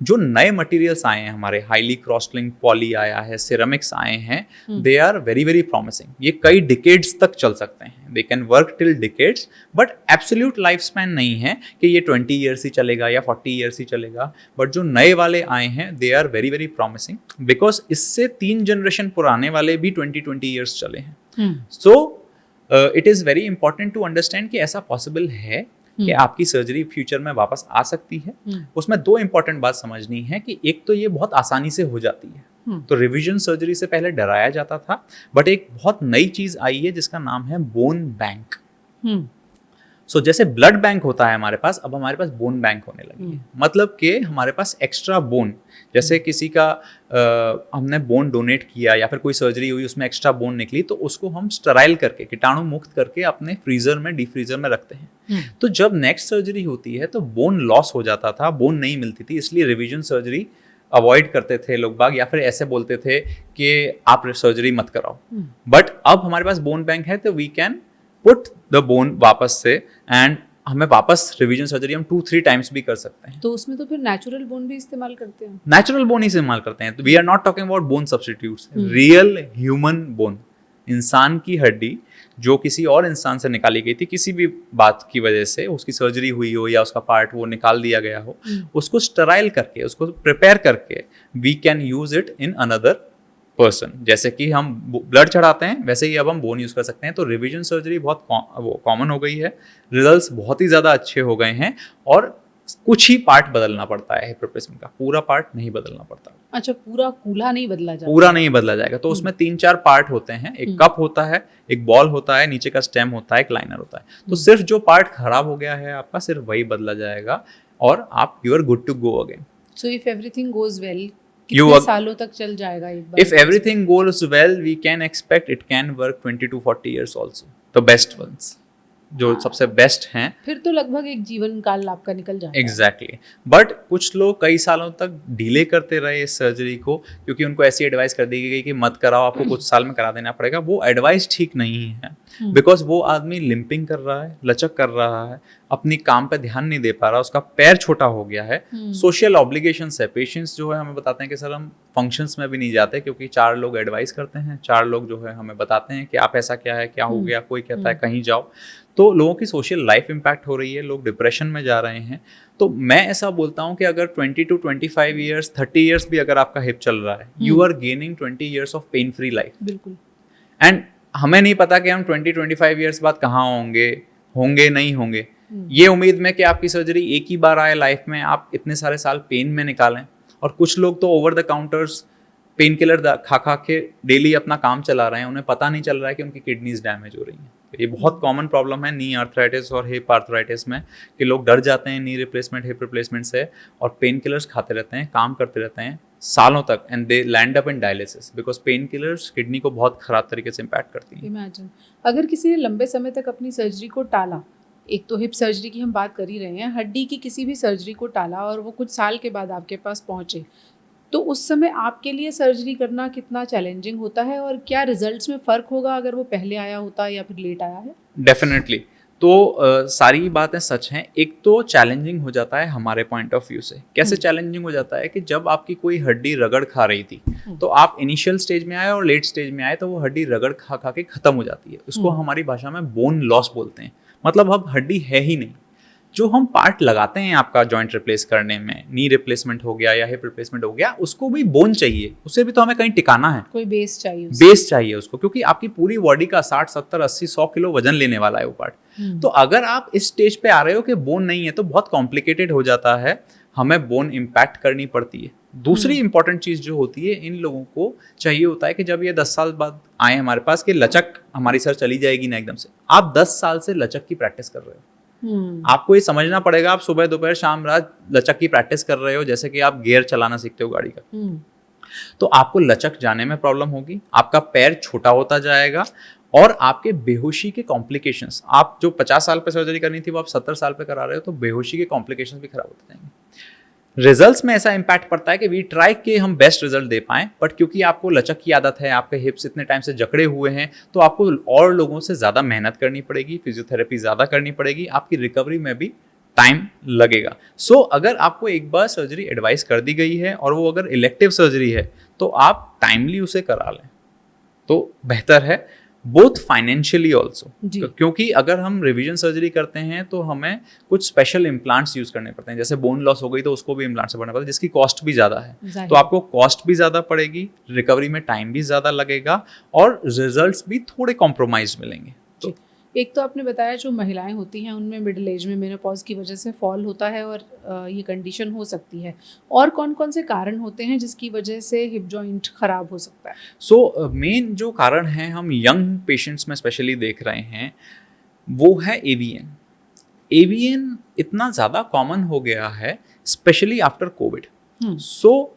जो नए मटेरियल्स आए हैं हमारे, हाईली क्रॉसलिंक पॉली आया है, सिरेमिक्स आए हैं, they are very very promising. ये कई डिकेड्स तक चल सकते हैं, they can work till decades, but absolute life span नहीं है कि ये 20 ईयर्स ही चलेगा या 40 ईयर्स ही चलेगा। बट जो नए वाले आए हैं they are very very promising, because इससे 3 जनरेशन पुराने वाले भी 20 ईयर्स चले हैं। So it is very important to understand कि ऐसा पॉसिबल है कि आपकी सर्जरी फ्यूचर में वापस आ सकती है। उसमें 2 इंपॉर्टेंट बात समझनी है कि एक तो ये बहुत आसानी से हो जाती है, तो रिवीजन सर्जरी से पहले डराया जाता था, बट एक बहुत नई चीज आई है जिसका नाम है बोन बैंक। सो जैसे ब्लड बैंक होता है हमारे पास, अब हमारे पास बोन बैंक होने लगी है। मतलब कि हमारे पास एक्स्ट्रा बोन, जैसे किसी का हमने बोन डोनेट किया या फिर कोई सर्जरी हुई उसमें एक्स्ट्रा बोन निकली, तो उसको हम स्टराइल करके, कीटाणु मुक्त करके अपने फ्रीजर में, डीप फ्रीजर में रखते हैं। तो जब नेक्स्ट सर्जरी होती है तो बोन लॉस हो जाता था, बोन नहीं मिलती थी, इसलिए रिवीजन सर्जरी अवॉइड करते थे लोग बाग, या फिर ऐसे बोलते थे कि आप सर्जरी मत कराओ। बट अब हमारे पास बोन बैंक है तो we can put the bone वापस से, एंड हमें वापस रिवीजन सर्जरी हम 2-3 टाइम्स भी कर सकते हैं। तो उसमें तो फिर नेचुरल बोन भी इस्तेमाल करते हैं? नेचुरल बोन ही इस्तेमाल करते हैं। तो we are not talking about bone substitutes, real human bone, इंसान की हड्डी जो किसी और इंसान से निकाली गई थी, किसी भी बात की वजह से उसकी सर्जरी हुई हो या उसका पार्ट वो निकाल दिया गया हो, उसको स्टराइल करके, उसको प्रिपेयर करके we can use it in another person. जैसे कि हम ब्लड चढ़ाते हैं वैसे ही अब हम बोन यूज कर सकते हैं। तो रिवीजन सर्जरी बहुत कॉमन हो गई है, रिजल्ट्स बहुत ही ज़्यादा अच्छे हो गए हैं, और कुछ ही पार्ट बदलना पड़ता है हिप रिप्लेसमेंट का, पूरा पार्ट नहीं बदलना पड़ता। अच्छा, पूरा कूल्हा नहीं बदला जाता? पूरा नहीं बदला जाएगा। तो उसमें 3-4 पार्ट होते हैं, एक कप होता है, एक बॉल होता है, नीचे का स्टेम होता है, एक लाइनर होता है। तो सिर्फ जो पार्ट खराब हो गया है आपका, सिर्फ वही बदला जाएगा और आप you are good to go again. So if everything goes well, कितने सालों तक चल जाएगा एक बार? If everything goes well, we can expect it can work 20 to 40 years also. The best ones, जो सबसे बेस्ट हैं। फिर तो लगभग एक जीवन काल आपका निकल जाता है। एग्जैक्टली। बट कुछ लोग कई सालों तक डिले करते रहे इस सर्जरी को, क्योंकि उनको ऐसी एडवाइस कर दी गई कि मत कराओ, आपको कुछ साल में करा देना पड़ेगा। वो एडवाइस ठीक नहीं है, बिकॉज वो आदमी लिंपिंग कर रहा है, लचक कर रहा है, अपनी काम पे ध्यान नहीं दे पा रहा, उसका पैर छोटा हो गया है, सोशल ऑब्लिगेशंस है। पेशेंट्स जो है हमें बताते हैं कि सर हम फंक्शंस में भी नहीं जाते क्योंकि 4 लोग एडवाइस करते हैं, 4 लोग जो है हमें बताते हैं कि आप ऐसा क्या है, क्या हो गया, कोई कहता है कहीं जाओ। तो लोगों की सोशल लाइफ इम्पैक्ट हो रही है, लोग डिप्रेशन में जा रहे हैं। तो मैं ऐसा बोलता हूँ कि अगर 20 to 25 ईयर्स, 30 ईयर्स भी अगर आपका हिप चल रहा है, you are gaining 20 years of pain free life. बिल्कुल। एंड हमें नहीं पता कि हम 20-25 ईयर्स बाद कहाँ होंगे नहीं होंगे। ये उम्मीद में कि आपकी सर्जरी एक ही बार आए लाइफ में, आप इतने सारे साल पेन में निकालें। और कुछ लोग तो over the counters pain killer खा खा के डेली अपना काम चला रहे हैं, उन्हें पता नहीं चल रहा है कि उनकी किडनीज डैमेज हो रही हैं। ये बहुत कॉमन प्रॉब्लम है नी आर्थराइटिस और हिप आर्थराइटिस में, कि लोग डर जाते हैं नी रिप्लेसमेंट हिप रिप्लेसमेंट से और पेन किलर्स खाते रहते हैं, काम करते रहते हैं सालों तक, and they land up in dialysis because pain killers kidney को बहुत खराब तरीके से इम्पैक्ट करती हैं। इमेजिन अगर किसी ने लंबे समय तक अपनी सर्जरी को टाला, एक तो हिप सर्जरी की हम बात कर ही रहे हैं, हड्डी की किसी भी सर्जरी को टाला और वो कुछ साल के बाद आपके पास पहुंचे, तो उस समय आपके लिए सर्जरी करना कितना चैलेंजिंग होता है और क्या रिजल्ट्स में फ़र्क होगा अगर वो पहले आया होता या फिर लेट आया है? डेफिनेटली। तो सारी बातें सच हैं। एक तो चैलेंजिंग हो जाता है हमारे पॉइंट ऑफ व्यू से। कैसे चैलेंजिंग हो जाता है कि जब आपकी कोई हड्डी रगड़ खा रही थी तो आप इनिशियल स्टेज में आए और लेट स्टेज में आए तो वो हड्डी रगड़ खा खा के खत्म हो जाती है। उसको हमारी भाषा में बोन लॉस बोलते हैं, मतलब अब हड्डी है ही नहीं। जो हम पार्ट लगाते हैं आपका जॉइंट रिप्लेस करने में, नी रिप्लेसमेंट हो गया या हिप रिप्लेसमेंट हो गया, उसको भी बोन चाहिए, उसे भी तो हमें कहीं टिकाना है, कोई बेस चाहिए बेस चाहिए उसको, क्योंकि आपकी पूरी बॉडी का 60 70 80 100 किलो वजन लेने वाला है वो पार्ट। तो अगर आप इस स्टेज पे आ रहे हो कि बोन नहीं है तो बहुत कॉम्प्लिकेटेड हो जाता है, हमें बोन इम्पैक्ट करनी पड़ती है। दूसरी इंपॉर्टेंट चीज जो होती है, इन लोगों को चाहिए होता है कि जब ये 10 साल बाद आए हमारे पास कि लचक हमारी सर चली जाएगी ना एकदम से, आप 10 साल से लचक की प्रैक्टिस कर रहे हो। आपको ये समझना पड़ेगा, आप सुबह दोपहर शाम रात लचक की प्रैक्टिस कर रहे हो, जैसे कि आप गियर चलाना सीखते हो गाड़ी का। तो आपको लचक जाने में प्रॉब्लम होगी, आपका पैर छोटा होता जाएगा और आपके बेहोशी के कॉम्प्लिकेशंस, आप जो 50 साल पे सर्जरी करनी थी वो आप 70 साल पे करा रहे हो, तो बेहोशी के कॉम्प्लिकेशंस भी खराब होते जाएंगे। रिजल्ट्स में ऐसा इंपैक्ट पड़ता है कि वी ट्राई के हम बेस्ट रिजल्ट दे पाएं, बट क्योंकि आपको लचक की आदत है, आपके हिप्स इतने टाइम से जकड़े हुए हैं, तो आपको और लोगों से ज़्यादा मेहनत करनी पड़ेगी, फिजियोथेरेपी ज़्यादा करनी पड़ेगी, आपकी रिकवरी में भी टाइम लगेगा। सो अगर आपको एक बार सर्जरी एडवाइस कर दी गई है और वो अगर इलेक्टिव सर्जरी है तो आप टाइमली उसे करा लें तो बेहतर है, बोथ फाइनेंशियली ऑल्सो, क्योंकि अगर हम रिवीजन सर्जरी करते हैं तो हमें कुछ स्पेशल इम्प्लांट्स यूज करने पड़ते हैं, जैसे बोन लॉस हो गई तो उसको भी इम्प्लांट से बढ़ना पड़ता है, जिसकी कॉस्ट भी ज़्यादा है। तो आपको कॉस्ट भी ज़्यादा पड़ेगी, रिकवरी में टाइम भी ज़्यादा लगेगा और रिजल्ट्स भी थोड़े कॉम्प्रोमाइज मिलेंगे। तो एक तो आपने बताया जो महिलाएं होती हैं उनमें मिडिल एज में मेनोपॉज की वजह से फॉल होता है और ये कंडीशन हो सकती है, और कौन कौन से कारण होते हैं जिसकी वजह से हिप जॉइंट खराब हो सकता है? सो मेन जो कारण है हम यंग पेशेंट्स में स्पेशली देख रहे हैं वो है एवीएन। एवीएन इतना ज़्यादा कॉमन हो गया है specially after Covid. So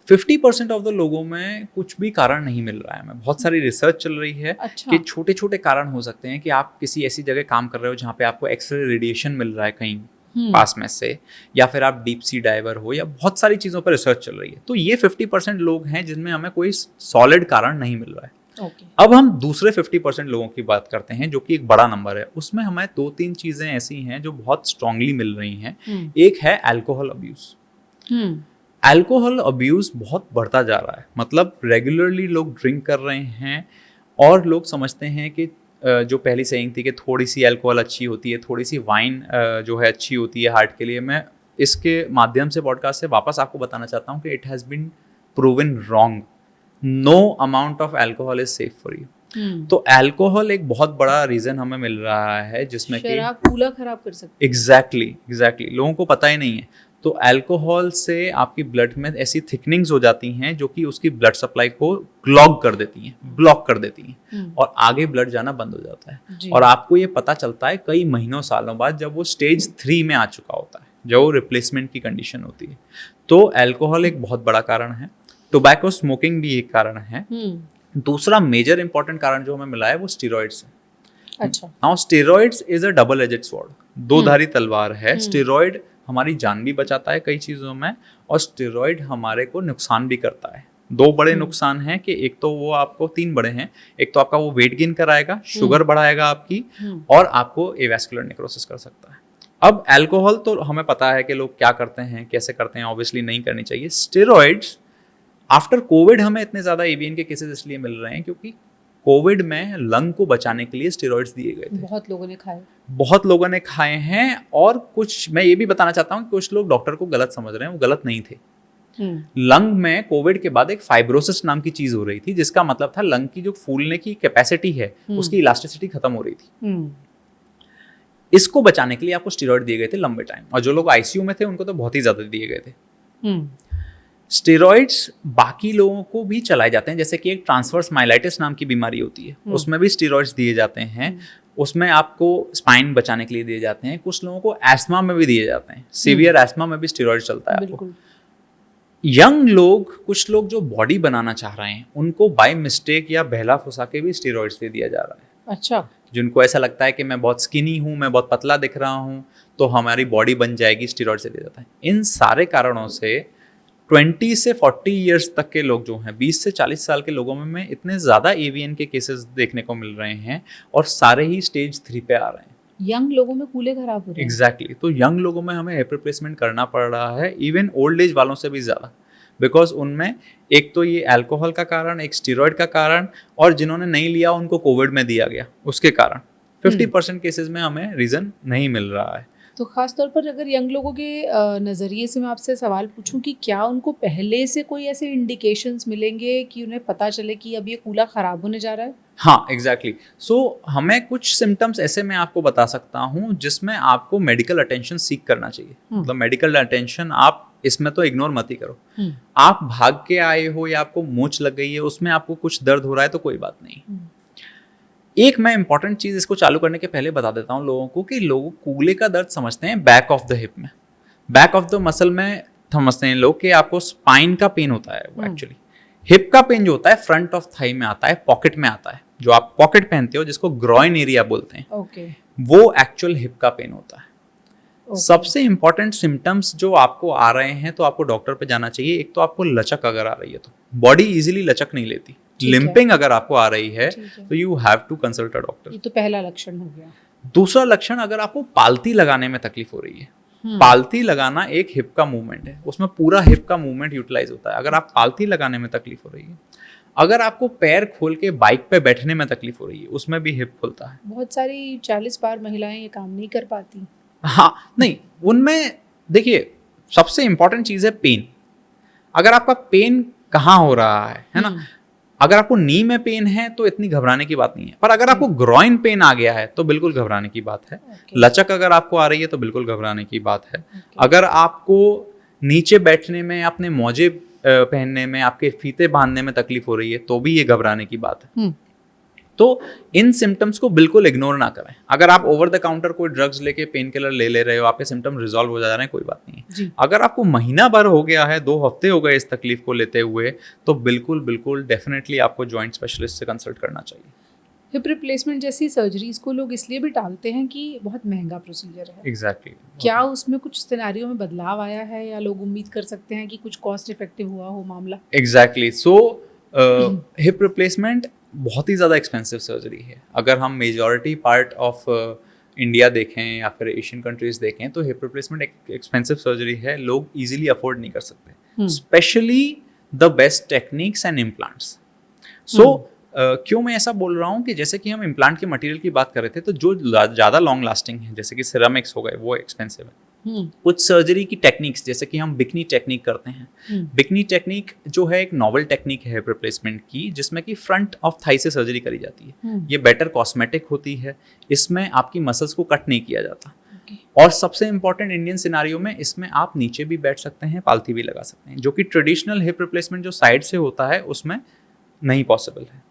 50% of the लोगों में कुछ भी कारण नहीं मिल रहा है। हमें बहुत सारी रिसर्च चल रही है कि छोटे छोटे कारण हो सकते हैं कि आप किसी ऐसी जगह काम कर रहे हो जहाँ पे आपको एक्सरे रेडिएशन मिल रहा है कहीं पास में से, या फिर आप डीप सी डाइवर हो, या बहुत सारी चीज़ों पर रिसर्च चल रही है। तो ये 50% लोग हैं जिनमें हमें कोई सॉलिड कारण नहीं मिल रहा है। अब हम दूसरे 50% लोगों की बात करते हैं जो कि एक बड़ा नंबर है। उसमें हमें 2-3 चीज़ें ऐसी हैं जो बहुत स्ट्रांगली मिल रही हैं। एक है अल्कोहल अब्यूज़। अल्कोहल अब्यूज़ बहुत बढ़ता जा रहा है, मतलब रेगुलरली लोग ड्रिंक कर रहे हैं और लोग समझते हैं कि जो पहली सेइंग थी कि थोड़ी सी अल्कोहल अच्छी होती है, थोड़ी सी वाइन जो है अच्छी होती है हार्ट के लिए, मैं इसके माध्यम से पॉडकास्ट से वापस आपको बताना चाहता हूँ कि it has been proven wrong. No amount of alcohol is safe for you. तो अल्कोहल एक बहुत बड़ा रीज़न हमें मिल रहा है जिसमें कि शराब कूला खराब कर सकती है। एग्जैक्टली लोगों को पता ही नहीं है। तो अल्कोहल से आपकी ब्लड में ऐसी थिकनिंग्स हो जाती हैं जो कि उसकी ब्लड सप्लाई को क्लॉग कर देती हैं, ब्लॉक कर देती हैं, और आगे ब्लड जाना बंद हो जाता है। और आपको ये पता चलता है कई महीनों सालों बाद जब वो स्टेज 3 में आ चुका होता है, जो रिप्लेसमेंट की कंडीशन होती है। तो अल्कोहल एक बहुत बड़ा कारण है। टोबैको स्मोकिंग भी एक कारण है। दूसरा मेजर इंपॉर्टेंट कारण जो हमें मिला है वो स्टेरॉइड्स है। अच्छा, now steroids is a double aged sword, दो धारी तलवार है। स्टेरॉइड हमारी जान भी बचाता है कई चीज़ों में, और स्टेरॉइड हमारे को नुकसान भी करता है। 2 बड़े नुकसान हैं कि एक तो वो आपको 3 बड़े हैं। एक तो आपका वो वेट गेन कराएगा, शुगर बढ़ाएगा आपकी, और आपको एवास्कुलर नेक्रोसिस कर सकता है। अब अल्कोहल तो हमें पता है कि लोग क्या करते हैं, कैसे करते हैं, ऑब्वियसली नहीं करनी चाहिए। स्टेरॉइड्स आफ्टर कोविड हमें इतने ज़्यादा एवीएन के केसेस इसलिए मिल रहे हैं क्योंकि कोविड में लंग को बचाने के लिए स्टेरॉइड्स दिए गए थे। बहुत लोगों ने खाए हैं, और कुछ मैं ये भी बताना चाहता हूँ कि कुछ लोग डॉक्टर को गलत समझ रहे हैं, वो गलत नहीं थे। लंग में कोविड के बाद एक फाइब्रोसिस नाम की चीज हो रही थी, जिसका मतलब था लंग की जो फूलने की कैपेसिटी है उसकी इलास्टिसिटी खत्म हो रही थी। इसको बचाने के लिए आपको स्टेरॉइड दिए गए थे लंबे टाइम, और जो लोग आईसीयू में थे उनको तो बहुत ही ज्यादा दिए गए थे। स्टेरॉइड्स बाकी लोगों को भी चलाए जाते हैं, जैसे कि एक ट्रांसवर्स माइलाइटिस नाम की बीमारी होती है, उसमें भी स्टेरॉइड्स दिए जाते हैं। उसमें आपको स्पाइन बचाने के लिए दिए जाते हैं। कुछ लोगों को एस्थमा में भी दिए जाते हैं, सीवियर एस्थमा में भी स्टेरॉइड चलता है आपको। यंग लोग, कुछ लोग जो बॉडी बनाना चाह रहे हैं, उनको बाय मिस्टेक या बहला फुसा के भी स्टेरॉइड्स दे दिया जा रहा है। अच्छा। जिनको ऐसा लगता है कि मैं बहुत स्किनी हूँ, मैं बहुत पतला दिख रहा हूँ, तो हमारी बॉडी बन जाएगी, स्टेरॉइड से दिया जाता है। इन सारे कारणों से 20 से 40 ईयर्स तक के लोग जो हैं, 20 से 40 साल के लोगों में इतने ज़्यादा एवीएन के केसेस देखने को मिल रहे हैं, और सारे ही स्टेज 3 पे आ रहे हैं। यंग लोगों में कूल्हे खराब हो रहे हैं। एग्जैक्टली। तो यंग लोगों में हमें हिप रिप्लेसमेंट करना पड़ रहा है, इवन ओल्ड एज वालों से भी ज़्यादा, बिकॉज उनमें एक तो ये अल्कोहल का कारण, एक स्टेरॉइड का कारण, और जिन्होंने नहीं लिया उनको कोविड में दिया गया, उसके कारण 50% केसेस में हमें रीज़न नहीं मिल रहा है। तो खास तौर पर अगर यंग लोगों के नज़रिए से मैं आपसे सवाल पूछूं कि क्या उनको पहले से कोई ऐसे इंडिकेशंस मिलेंगे कि उन्हें पता चले कि अब ये कूल्हा ख़राब होने जा रहा है? हाँ, एग्जैक्टली। सो हमें कुछ सिम्टम्स ऐसे मैं आपको बता सकता हूँ जिसमें आपको मेडिकल अटेंशन सीख करना चाहिए। मतलब मेडिकल अटेंशन आप इसमें तो इग्नोर मत ही करो। आप भाग के आए हो या आपको मूंछ लग गई है, उसमें आपको कुछ दर्द हो रहा है तो कोई बात नहीं। एक मैं इंपॉर्टेंट चीज इसको चालू करने के पहले बता देता हूँ लोगों को कि लोग कूल्हे का दर्द समझते हैं बैक ऑफ द हिप में, बैक ऑफ द मसल में समझते हैं लोग कि आपको स्पाइन का पेन होता है। वो एक्चुअली हिप का पेन जो होता है फ्रंट ऑफ थाई में आता है, पॉकेट में आता है, जो आप पॉकेट पहनते हो जिसको ग्रॉइन एरिया बोलते हैं। वो एक्चुअल हिप का पेन होता है। सबसे इंपॉर्टेंट सिम्टम्स जो आपको आ रहे हैं तो आपको डॉक्टर पे जाना चाहिए। एक तो आपको लचक अगर आ रही है, तो बॉडी इजीली लचक नहीं लेती, लिम्पिंग अगर आपको आ रही है तो you have to consult a doctor. ये तो पहला लक्षण हो गया। दूसरा लक्षण, अगर आपको पालती लगाने में तकलीफ हो रही है, पालती लगाना एक हिप का मूवमेंट है, उसमें पूरा हिप का मूवमेंट यूटिलाइज होता है। अगर आप पालती लगाने में तकलीफ हो रही है, अगर आपको पैर खोल के बाइक पे बैठने में तकलीफ हो रही है, उसमें भी हिप खुलता है। बहुत सारी 40 पार महिलाएं ये काम नहीं कर पाती। हाँ, नहीं, उनमें देखिए सबसे इंपॉर्टेंट चीज है पेन। अगर आपका पेन कहाँ हो रहा है ना, अगर आपको नी में पेन है तो इतनी घबराने की बात नहीं है, पर अगर आपको ग्रॉइन पेन आ गया है तो बिल्कुल घबराने की बात है। लचक अगर आपको आ रही है तो बिल्कुल घबराने की बात है। अगर आपको नीचे बैठने में, अपने मोजे पहनने में, आपके फीते बांधने में तकलीफ हो रही है तो भी ये घबराने की बात है। तो इन सिम्टम्स को बिल्कुल इग्नोर ना करें। अगर आप ओवर द काउंटर कोई ड्रग्स लेके पेन किलर ले रहे हो, आपके सिम्टम रिजॉल्व हो जा रहे हैं, कोई बात नहीं है। अगर आपको महीना भर हो गया है, 2 हफ्ते हो गए इस तकलीफ को लेते हुए, तो बिल्कुल डेफिनेटली आपको जॉइंट स्पेशलिस्ट से कंसल्ट करना चाहिए। हिप रिप्लेसमेंट जैसी सर्जरीज को लोग इसलिए भी टालते हैं कि बहुत महंगा प्रोसीजर है। एग्जैक्टली। क्या उसमें कुछ सिनेरियो में बदलाव आया है, या लोग उम्मीद कर सकते हैं कि कुछ कॉस्ट इफेक्टिव हुआ हो मामला? एग्जैक्टली। सो हिप रिप्लेसमेंट बहुत ही ज़्यादा एक्सपेंसिव सर्जरी है। अगर हम मेजॉरिटी पार्ट ऑफ इंडिया देखें या फिर एशियन कंट्रीज देखें तो हिप रिप्लेसमेंट एक एक्सपेंसिव सर्जरी है, लोग इजीली अफोर्ड नहीं कर सकते, specially the best techniques and implants. So क्यों मैं ऐसा बोल रहा हूँ कि जैसे कि हम इम्प्लांट के मटेरियल की बात कर रहे थे, तो जो ज़्यादा लॉन्ग लास्टिंग है जैसे कि सिरेमिक्स हो गए, वो एक्सपेंसिव है। कुछ सर्जरी की टेक्निक्स जैसे कि हम बिकनी टेक्निक करते हैं। बिकनी टेक्निक जो है एक नॉवल टेक्निक है हिप रिप्लेसमेंट की, जिसमें कि फ्रंट ऑफ थाई से सर्जरी करी जाती है। ये बेटर कॉस्मेटिक होती है, इसमें आपकी मसल्स को कट नहीं किया जाता। और सबसे इंपॉर्टेंट इंडियन सिनारियो में इसमें आप नीचे भी बैठ सकते हैं, पालती भी लगा सकते हैं, जो कि ट्रेडिशनल हिप रिप्लेसमेंट जो साइड से होता है उसमें नहीं पॉसिबल है।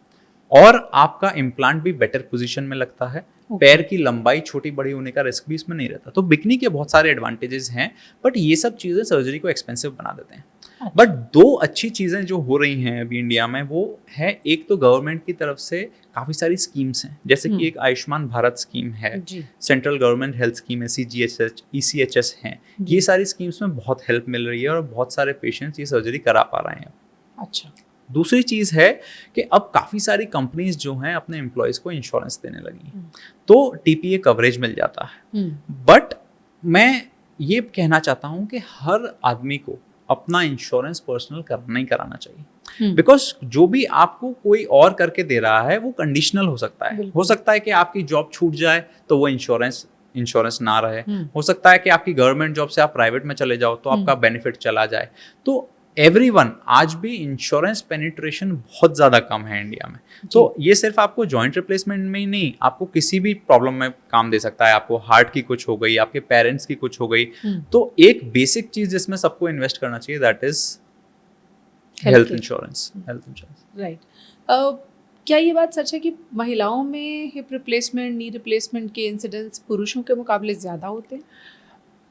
और आपका इम्प्लांट भी बेटर पोजीशन में लगता है। पैर की लंबाई छोटी बड़ी होने का रिस्क भी इसमें नहीं रहता। तो बिकनी के बहुत सारे एडवांटेजेस हैं, बट ये सब चीज़ें सर्जरी को एक्सपेंसिव बना देते हैं। बट 2 अच्छी चीज़ें जो हो रही हैं अभी इंडिया में, वो है एक तो गवर्नमेंट की तरफ से काफ़ी सारी स्कीम्स हैं, जैसे कि एक आयुष्मान भारत स्कीम है, सेंट्रल गवर्नमेंट हेल्थ स्कीम है, CGHS, ECHS हैं। ये सारी स्कीम्स में बहुत हेल्प मिल रही है और बहुत सारे पेशेंट्स ये सर्जरी करा पा रहे हैं। अच्छा। दूसरी चीज़ है कि अब काफ़ी सारी कंपनीज जो हैं अपने एम्प्लॉयज़ को इंश्योरेंस देने लगी हैं, तो TPA कवरेज मिल जाता है। बट मैं ये कहना चाहता हूँ कि हर आदमी को अपना इंश्योरेंस पर्सनल करना ही कराना चाहिए, बिकॉज जो भी आपको कोई और करके दे रहा है वो कंडीशनल हो सकता है। हो सकता है कि आपकी जॉब छूट जाए तो वो इंश्योरेंस ना रहे, हो सकता है कि आपकी गवर्नमेंट जॉब से आप प्राइवेट में चले जाओ तो आपका बेनिफिट चला जाए। तो एवरीवन, आज भी इंश्योरेंस पेनिट्रेशन बहुत ज़्यादा कम है इंडिया में। तो ये सिर्फ आपको जॉइंट रिप्लेसमेंट में ही नहीं, आपको किसी भी प्रॉब्लम में काम दे सकता है। आपको हार्ट की कुछ हो गई, आपके पेरेंट्स की कुछ हो गई, तो एक बेसिक चीज़ जिसमें सबको इन्वेस्ट करना चाहिए, that is health insurance. Right. क्या ये बात सच है कि महिलाओं में हिप रिप्लेसमेंट, नी रिप्लेसमेंट के इंसिडेंट्स पुरुषों के मुकाबले ज़्यादा होते हैं?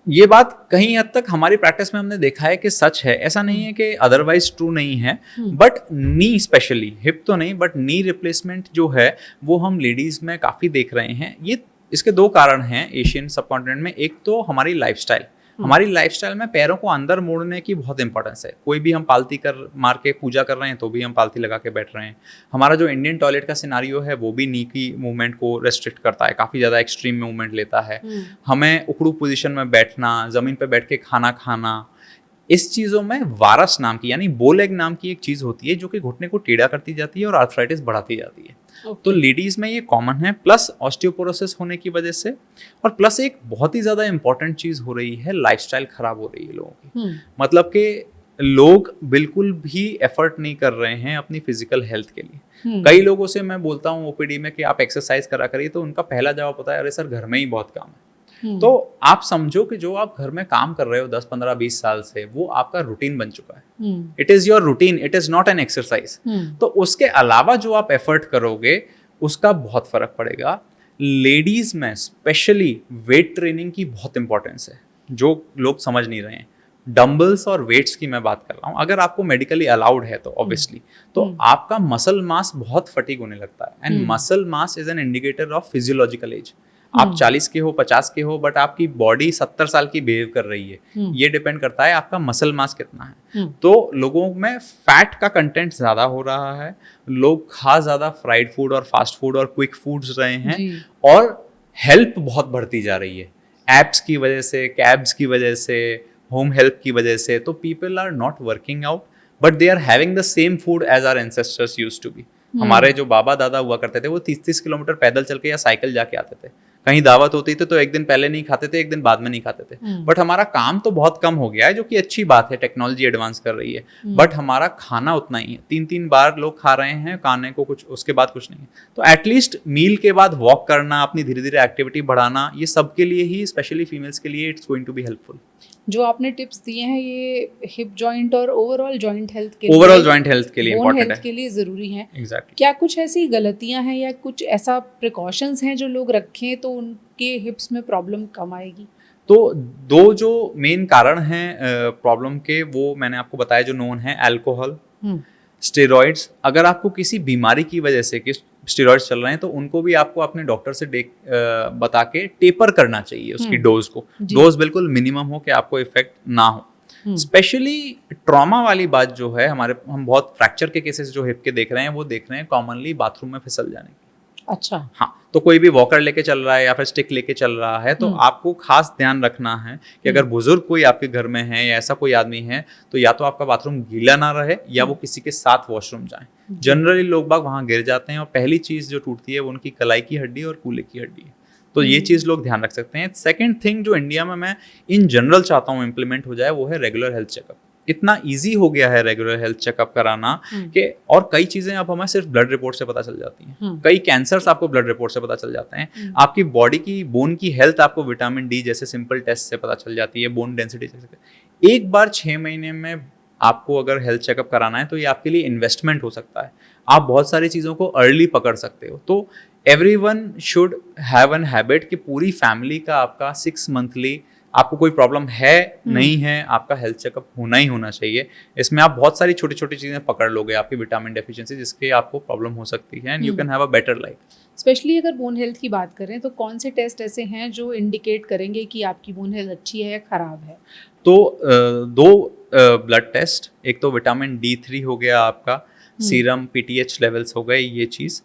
ये बात कहीं हद तक हमारी प्रैक्टिस में हमने देखा है कि सच है, ऐसा नहीं है कि अदरवाइज ट्रू नहीं है। बट नी स्पेशली, हिप तो नहीं बट नी रिप्लेसमेंट जो है वो हम लेडीज में काफ़ी देख रहे हैं। ये इसके दो कारण हैं एशियन सबकॉन्टिनेंट में। एक तो हमारी लाइफस्टाइल, हमारी लाइफस्टाइल में पैरों को अंदर मोड़ने की बहुत इंपॉर्टेंस है। कोई भी हम पालती कर मार के पूजा कर रहे हैं तो भी हम पालती लगा के बैठ रहे हैं। हमारा जो इंडियन टॉयलेट का सिनारियो है वो भी नी की मूवमेंट को रेस्ट्रिक्ट करता है, काफ़ी ज़्यादा एक्सट्रीम मूवमेंट लेता है। हमें उखड़ू पोजीशन में बैठना, ज़मीन पर बैठ के खाना खाना, इस चीज़ों में वारस नाम की यानी बोलेग नाम की एक चीज़ होती है जो कि घुटने को टेढ़ा करती जाती है और आर्थराइटिस बढ़ाती जाती है। तो लेडीज में ये कॉमन है, प्लस ऑस्टियोपोरोसिस होने की वजह से, और प्लस एक बहुत ही ज़्यादा इंपॉर्टेंट चीज़ हो रही है, लाइफस्टाइल खराब हो रही है लोगों की। मतलब कि लोग बिल्कुल भी एफर्ट नहीं कर रहे हैं अपनी फिजिकल हेल्थ के लिए। कई लोगों से मैं बोलता हूँ ओपीडी में कि आप एक्सरसाइज करा करिए, तो उनका पहला जवाब होता है अरे सर घर में ही बहुत काम है। तो आप समझो कि जो आप घर में काम कर रहे हो 10 15 20 साल से, वो आपका रूटीन बन चुका है। It is your routine, it is not an exercise. तो उसके अलावा जो आप एफर्ट करोगे उसका बहुत फर्क पड़ेगा। लेडीज में स्पेशली वेट ट्रेनिंग की बहुत इंपॉर्टेंस है, जो लोग समझ नहीं रहे हैं। डंबल्स और वेट्स की मैं बात कर रहा हूँ। अगर आपको मेडिकली अलाउड है तो ऑब्वियसली, तो आपका मसल मास बहुत फटीग होने लगता है। And muscle mass is an indicator of physiological age. आप 40 के हो, 50 के हो, बट आपकी बॉडी 70 साल की बिहेव कर रही है। ये डिपेंड करता है आपका मसल मास कितना है। तो लोगों में फैट का कंटेंट ज्यादा हो रहा है, लोग खा ज्यादा फ्राइड फूड और फास्ट फूड और क्विक फूड्स रहे हैं, और हेल्प बहुत बढ़ती जा रही है एप्स की वजह से, कैब्स की वजह से, होम हेल्प की वजह से। तो people are not working out but they are having the same food as our ancestors used to be. हमारे जो बाबा दादा हुआ करते थे वो 30-30 किलोमीटर पैदल चल के या साइकिल जाके आते थे। कहीं दावत होती थी तो एक दिन पहले नहीं खाते थे, एक दिन बाद में नहीं खाते थे। बट हमारा काम तो बहुत कम हो गया है, जो कि अच्छी बात है, टेक्नोलॉजी एडवांस कर रही है। बट हमारा खाना उतना ही है, 3-3 बार लोग खा रहे हैं, खाने को कुछ उसके बाद कुछ नहीं है। तो एटलीस्ट मील के बाद वॉक करना, अपनी धीरे धीरे एक्टिविटी बढ़ाना, ये सबके लिए ही, स्पेशली फीमेल्स के लिए, it's going to be helpful. जो आपने टिप्स दिए हैं ये हिप जॉइंट और ओवरऑल जॉइंट हेल्थ के लिए, ओवरऑल जॉइंट हेल्थ के लिए बोन इंपॉर्टेंट हेल्थ है, के लिए ज़रूरी है। एग्जैक्टली। क्या कुछ ऐसी गलतियां हैं या कुछ ऐसा प्रिकॉशंस हैं जो लोग रखें तो उनके हिप्स में प्रॉब्लम कम आएगी? तो दो जो मेन कारण हैं प्रॉब्लम के, वो मैंने आपको बताया जो नोन है, अल्कोहल, स्टेरॉइड्स। अगर आपको किसी बीमारी की वजह से कि स्टेरॉइड्स चल रहे हैं तो उनको भी आपको अपने डॉक्टर से बता के टेपर करना चाहिए उसकी डोज को। डोज बिल्कुल मिनिमम हो कि आपको इफेक्ट ना हो। स्पेशली ट्रॉमा वाली बात जो है, हम बहुत फ्रैक्चर के केसेस जो हिप के देख रहे हैं वो देख रहे हैं कॉमनली बाथरूम में फिसल जाने की। अच्छा। हाँ, तो कोई भी वॉकर लेके चल रहा है या फिर स्टिक लेके चल रहा है तो आपको खास ध्यान रखना है कि अगर बुजुर्ग कोई आपके घर में है या ऐसा कोई आदमी है तो या तो आपका बाथरूम गीला ना रहे या वो किसी के साथ वॉशरूम जाए। जनरली लोग बाग वहाँ गिर जाते हैं और पहली चीज़ जो टूटती है वो उनकी कलाई की हड्डी और कूल्हे की हड्डी है। तो ये चीज़ लोग ध्यान रख सकते हैं। सेकेंड थिंग जो इंडिया में मैं इन जनरल चाहता हूँ इम्प्लीमेंट हो जाए वो है रेगुलर हेल्थ चेकअप। इतना इजी हो गया है रेगुलर हेल्थ चेकअप कराना कि, और कई चीजें अब हमें सिर्फ ब्लड रिपोर्ट से पता चल जाती हैं। कई कैंसर्स आपको ब्लड रिपोर्ट से पता चल जाते हैं। आपकी बॉडी की बोन की हेल्थ आपको विटामिन डी जैसे सिंपल टेस्ट से पता चल जाती है, बोन डेंसिटी से। एक बार 6 महीने में आपको अगर हेल्थ चेकअप कराना है तो ये आपके लिए इन्वेस्टमेंट हो सकता है। आप बहुत सारी चीज़ों को अर्ली पकड़ सकते हो। तो everyone should have an habit कि पूरी फैमिली का आपका 6 मंथली, आपको कोई प्रॉब्लम है नहीं है, आपका हेल्थ चेकअप होना ही होना चाहिए। इसमें आप बहुत सारी छोटी छोटी चीज़ें पकड़ लोगे, आपकी विटामिन डेफिशिएंसी जिसके आपको प्रॉब्लम हो सकती है, and you can have a better life. Specially अगर बोन हेल्थ की बात करें तो कौन से टेस्ट ऐसे हैं जो इंडिकेट करेंगे कि आपकी बोन हेल्थ अच्छी है या खराब है? तो दो ब्लड टेस्ट, एक तो विटामिन D3 हो गया आपका, सीरम PTH लेवल्स हो गए ये चीज़।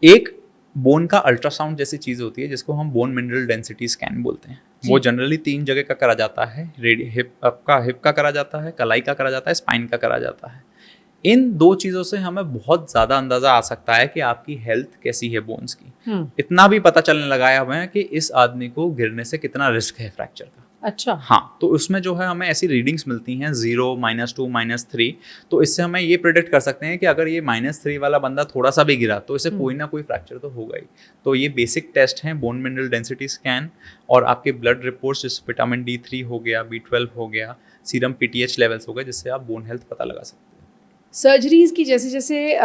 एक बोन का अल्ट्रासाउंड जैसी चीज़ होती है जिसको हम बोन मिनरल डेंसिटी स्कैन बोलते हैं। वो जनरली 3 जगह का करा जाता है, हिप का करा जाता है, कलाई का करा जाता है, स्पाइन का करा जाता है। इन 2 चीज़ों से हमें बहुत ज़्यादा अंदाज़ा आ सकता है कि आपकी हेल्थ कैसी है बोन्स की। इतना भी पता चलने लगा है हमें कि इस आदमी को गिरने से कितना रिस्क है फ्रैक्चर का। अच्छा। हाँ, तो उसमें जो है हमें ऐसी रीडिंग्स मिलती हैं 0, -2, -3। तो इससे हमें ये प्रेडिक्ट कर सकते हैं कि अगर ये -3 वाला बंदा थोड़ा सा भी गिरा तो इसे कोई ना कोई फ्रैक्चर तो होगा ही। तो ये बेसिक टेस्ट हैं, बोन मिनरल डेंसिटी स्कैन और आपके ब्लड रिपोर्ट्स, जैसे विटामिन D3 हो गया, B12 हो गया, सीरम PTH लेवल्स हो गए, जिससे आप बोन हेल्थ पता लगा सकते हैं। सर्जरीज की जैसे जैसे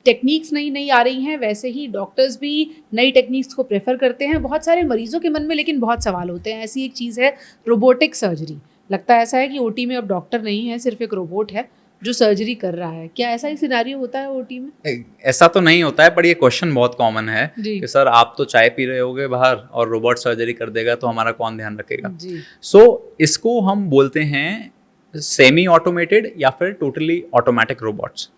टेक्निक्स नई नई आ रही हैं, वैसे ही डॉक्टर्स भी नई टेक्निक्स को प्रेफर करते हैं। बहुत सारे मरीजों के मन में लेकिन बहुत सवाल होते हैं। ऐसी एक चीज़ है रोबोटिक सर्जरी। लगता है ऐसा है कि ओटी में अब डॉक्टर नहीं है, सिर्फ एक रोबोट है जो सर्जरी कर रहा है। क्या ऐसा ही सिनारियो होता है ओटी में? ऐसा तो नहीं होता है, पर ये क्वेश्चन बहुत कॉमन है जी। कि सर आप तो चाय पी रहे होगे बाहर और रोबोट सर्जरी कर देगा तो हमारा कौन ध्यान रखेगा। जी। सो इसको हम बोलते हैं सेमी ऑटोमेटेड या फिर टोटली ऑटोमेटिक रोबोट्स।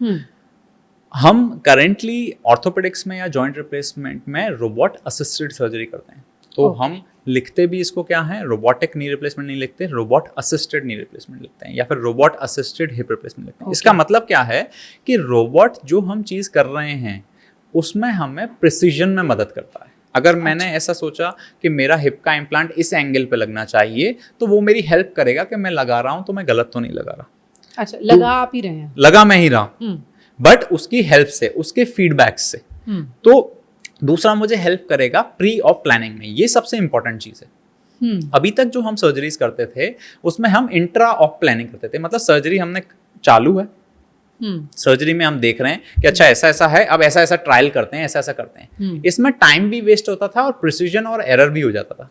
हम करेंटली ऑर्थोपेडिक्स में या जॉइंट रिप्लेसमेंट में रोबोट असिस्टेड सर्जरी करते हैं। तो हम लिखते भी इसको क्या है, रोबोटिक नी रिप्लेसमेंट नहीं लिखते, रोबोट असिस्टेड नी रिप्लेसमेंट लिखते हैं, या फिर रोबोट असिस्टेड हिप रिप्लेसमेंट लिखते हैं। इसका मतलब क्या है कि रोबोट जो हम चीज कर रहे हैं उसमें हमें प्रिसीजन में मदद करता है। अगर मैंने ऐसा सोचा कि मेरा हिप का इम्प्लांट इस एंगल पे लगना चाहिए, तो वो मेरी हेल्प करेगा कि मैं लगा रहा हूं तो मैं गलत तो नहीं लगा रहा। अच्छा, लगा आप ही रहे हैं? लगा मैं ही रहा, बट उसकी हेल्प से, उसके फीडबैक से। तो दूसरा मुझे हेल्प करेगा प्री ऑफ प्लानिंग में। ये सबसे इंपॉर्टेंट चीज है। अभी तक जो हम सर्जरीज करते थे उसमें हम इंट्रा ऑफ प्लानिंग करते थे। मतलब सर्जरी हमने चालू है, सर्जरी में हम देख रहे हैं कि अच्छा ऐसा ऐसा है, अब ऐसा ऐसा ट्रायल करते हैं, ऐसा ऐसा करते हैं। इसमें टाइम भी वेस्ट होता था और प्रिसीजन और एरर भी हो जाता था।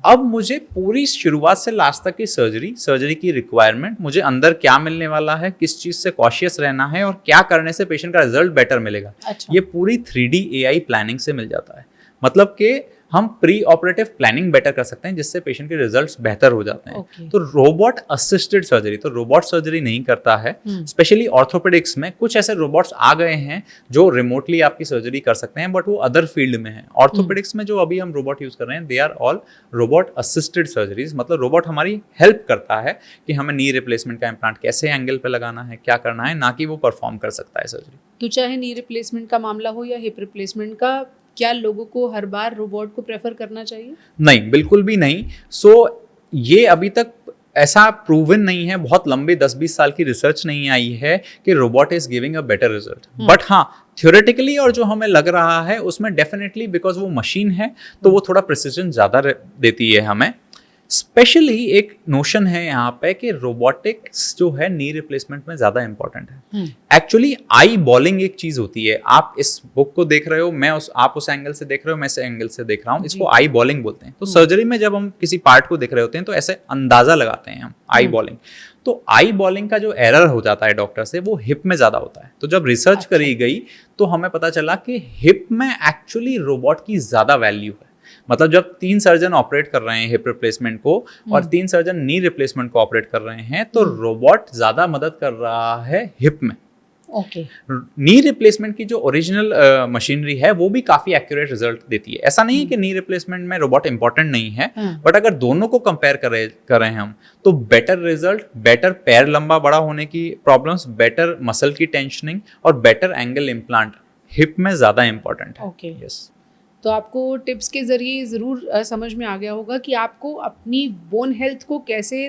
अब मुझे पूरी शुरुआत से लास्ट तक की सर्जरी की रिक्वायरमेंट, मुझे अंदर क्या मिलने वाला है, किस चीज से कॉशियस रहना है और क्या करने से पेशेंट का रिजल्ट बेटर मिलेगा, अच्छा। ये पूरी 3D AI प्लानिंग से मिल जाता है। मतलब कि हम प्री ऑपरेटिव प्लानिंग बेटर कर सकते हैं जिससे पेशेंट के रिजल्ट्स बेहतर हो जाते हैं। तो रोबोट असिस्टेड सर्जरी, तो रोबोट सर्जरी नहीं करता है। स्पेशली ऑर्थोपेडिक्स में कुछ ऐसे रोबोट्स आ गए हैं जो रिमोटली आपकी सर्जरी कर सकते हैं, बट वो अदर फील्ड में है। ऑर्थोपेडिक्स में जो अभी हम रोबोट यूज कर रहे हैं, they are all robot assisted surgeries. मतलब रोबोट हमारी हेल्प करता है कि हमें नी रिप्लेसमेंट का इम्प्लांट कैसे एंगल पे लगाना है, क्या करना है, ना कि वो परफॉर्म कर सकता है सर्जरी। तो चाहे नी रिप्लेसमेंट का मामला हो या हिप रिप्लेसमेंट का, क्या लोगों को हर बार रोबोट को प्रेफर करना चाहिए? नहीं, बिल्कुल भी नहीं। ये अभी तक ऐसा प्रूवन नहीं है, बहुत लंबे 10-20 साल की रिसर्च नहीं आई है कि robot is giving a better result. But हाँ, थ्योरेटिकली और जो हमें लग रहा है उसमें डेफिनेटली, बिकॉज वो मशीन है तो वो थोड़ा प्रिसीजन ज्यादा देती है हमें। स्पेशली एक नोशन है यहाँ पे कि रोबोटिक्स जो है नी रिप्लेसमेंट में ज्यादा इंपॉर्टेंट है। एक्चुअली आई बॉलिंग एक चीज होती है। आप इस बुक को देख रहे हो, आप उस एंगल से देख रहे हो, मैं इस एंगल से देख रहा हूँ, इसको आई बॉलिंग बोलते हैं। तो सर्जरी में जब हम किसी पार्ट को देख रहे होते हैं तो ऐसे अंदाजा लगाते हैं हम, आई बॉलिंग। तो आई बॉलिंग का जो एरर हो जाता है डॉक्टर से, वो हिप में ज्यादा होता है। तो जब रिसर्च करी गई तो हमें पता चला कि हिप में एक्चुअली रोबोट की ज्यादा वैल्यू है। मतलब जब 3 सर्जन ऑपरेट कर रहे हैं हिप रिप्लेसमेंट को और 3 सर्जन नी रिप्लेसमेंट को ऑपरेट कर रहे हैं, तो रोबोट ज्यादा मदद कर रहा है हिप में। नी रिप्लेसमेंट की जो ओरिजिनल मशीनरी है वो भी काफी एक्यूरेट रिजल्ट देती है। ऐसा नहीं है कि नी रिप्लेसमेंट में रोबोट इंपॉर्टेंट नहीं है, बट अगर दोनों को कंपेयर कर रहे हैं हम, तो बेटर रिजल्ट, बेटर पैर लंबा बड़ा होने की प्रॉब्लम्स, बेटर मसल की टेंशनिंग और बेटर एंगल इम्प्लांट हिप में ज्यादा इंपॉर्टेंट है। यस। तो आपको टिप्स के ज़रिए ज़रूर समझ में आ गया होगा कि आपको अपनी बोन हेल्थ को कैसे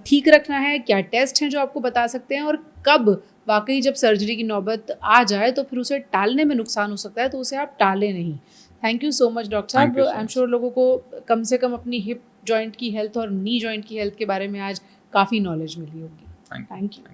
ठीक रखना है, क्या टेस्ट हैं जो आपको बता सकते हैं, और कब वाकई जब सर्जरी की नौबत आ जाए तो फिर उसे टालने में नुकसान हो सकता है, तो उसे आप टालें नहीं। Thank you so much doctor साहब। आई एम श्योर लोगों को कम से कम अपनी हिप जॉइंट की हेल्थ और नी जॉइंट की हेल्थ के बारे में आज काफ़ी नॉलेज मिली होगी। Thank you.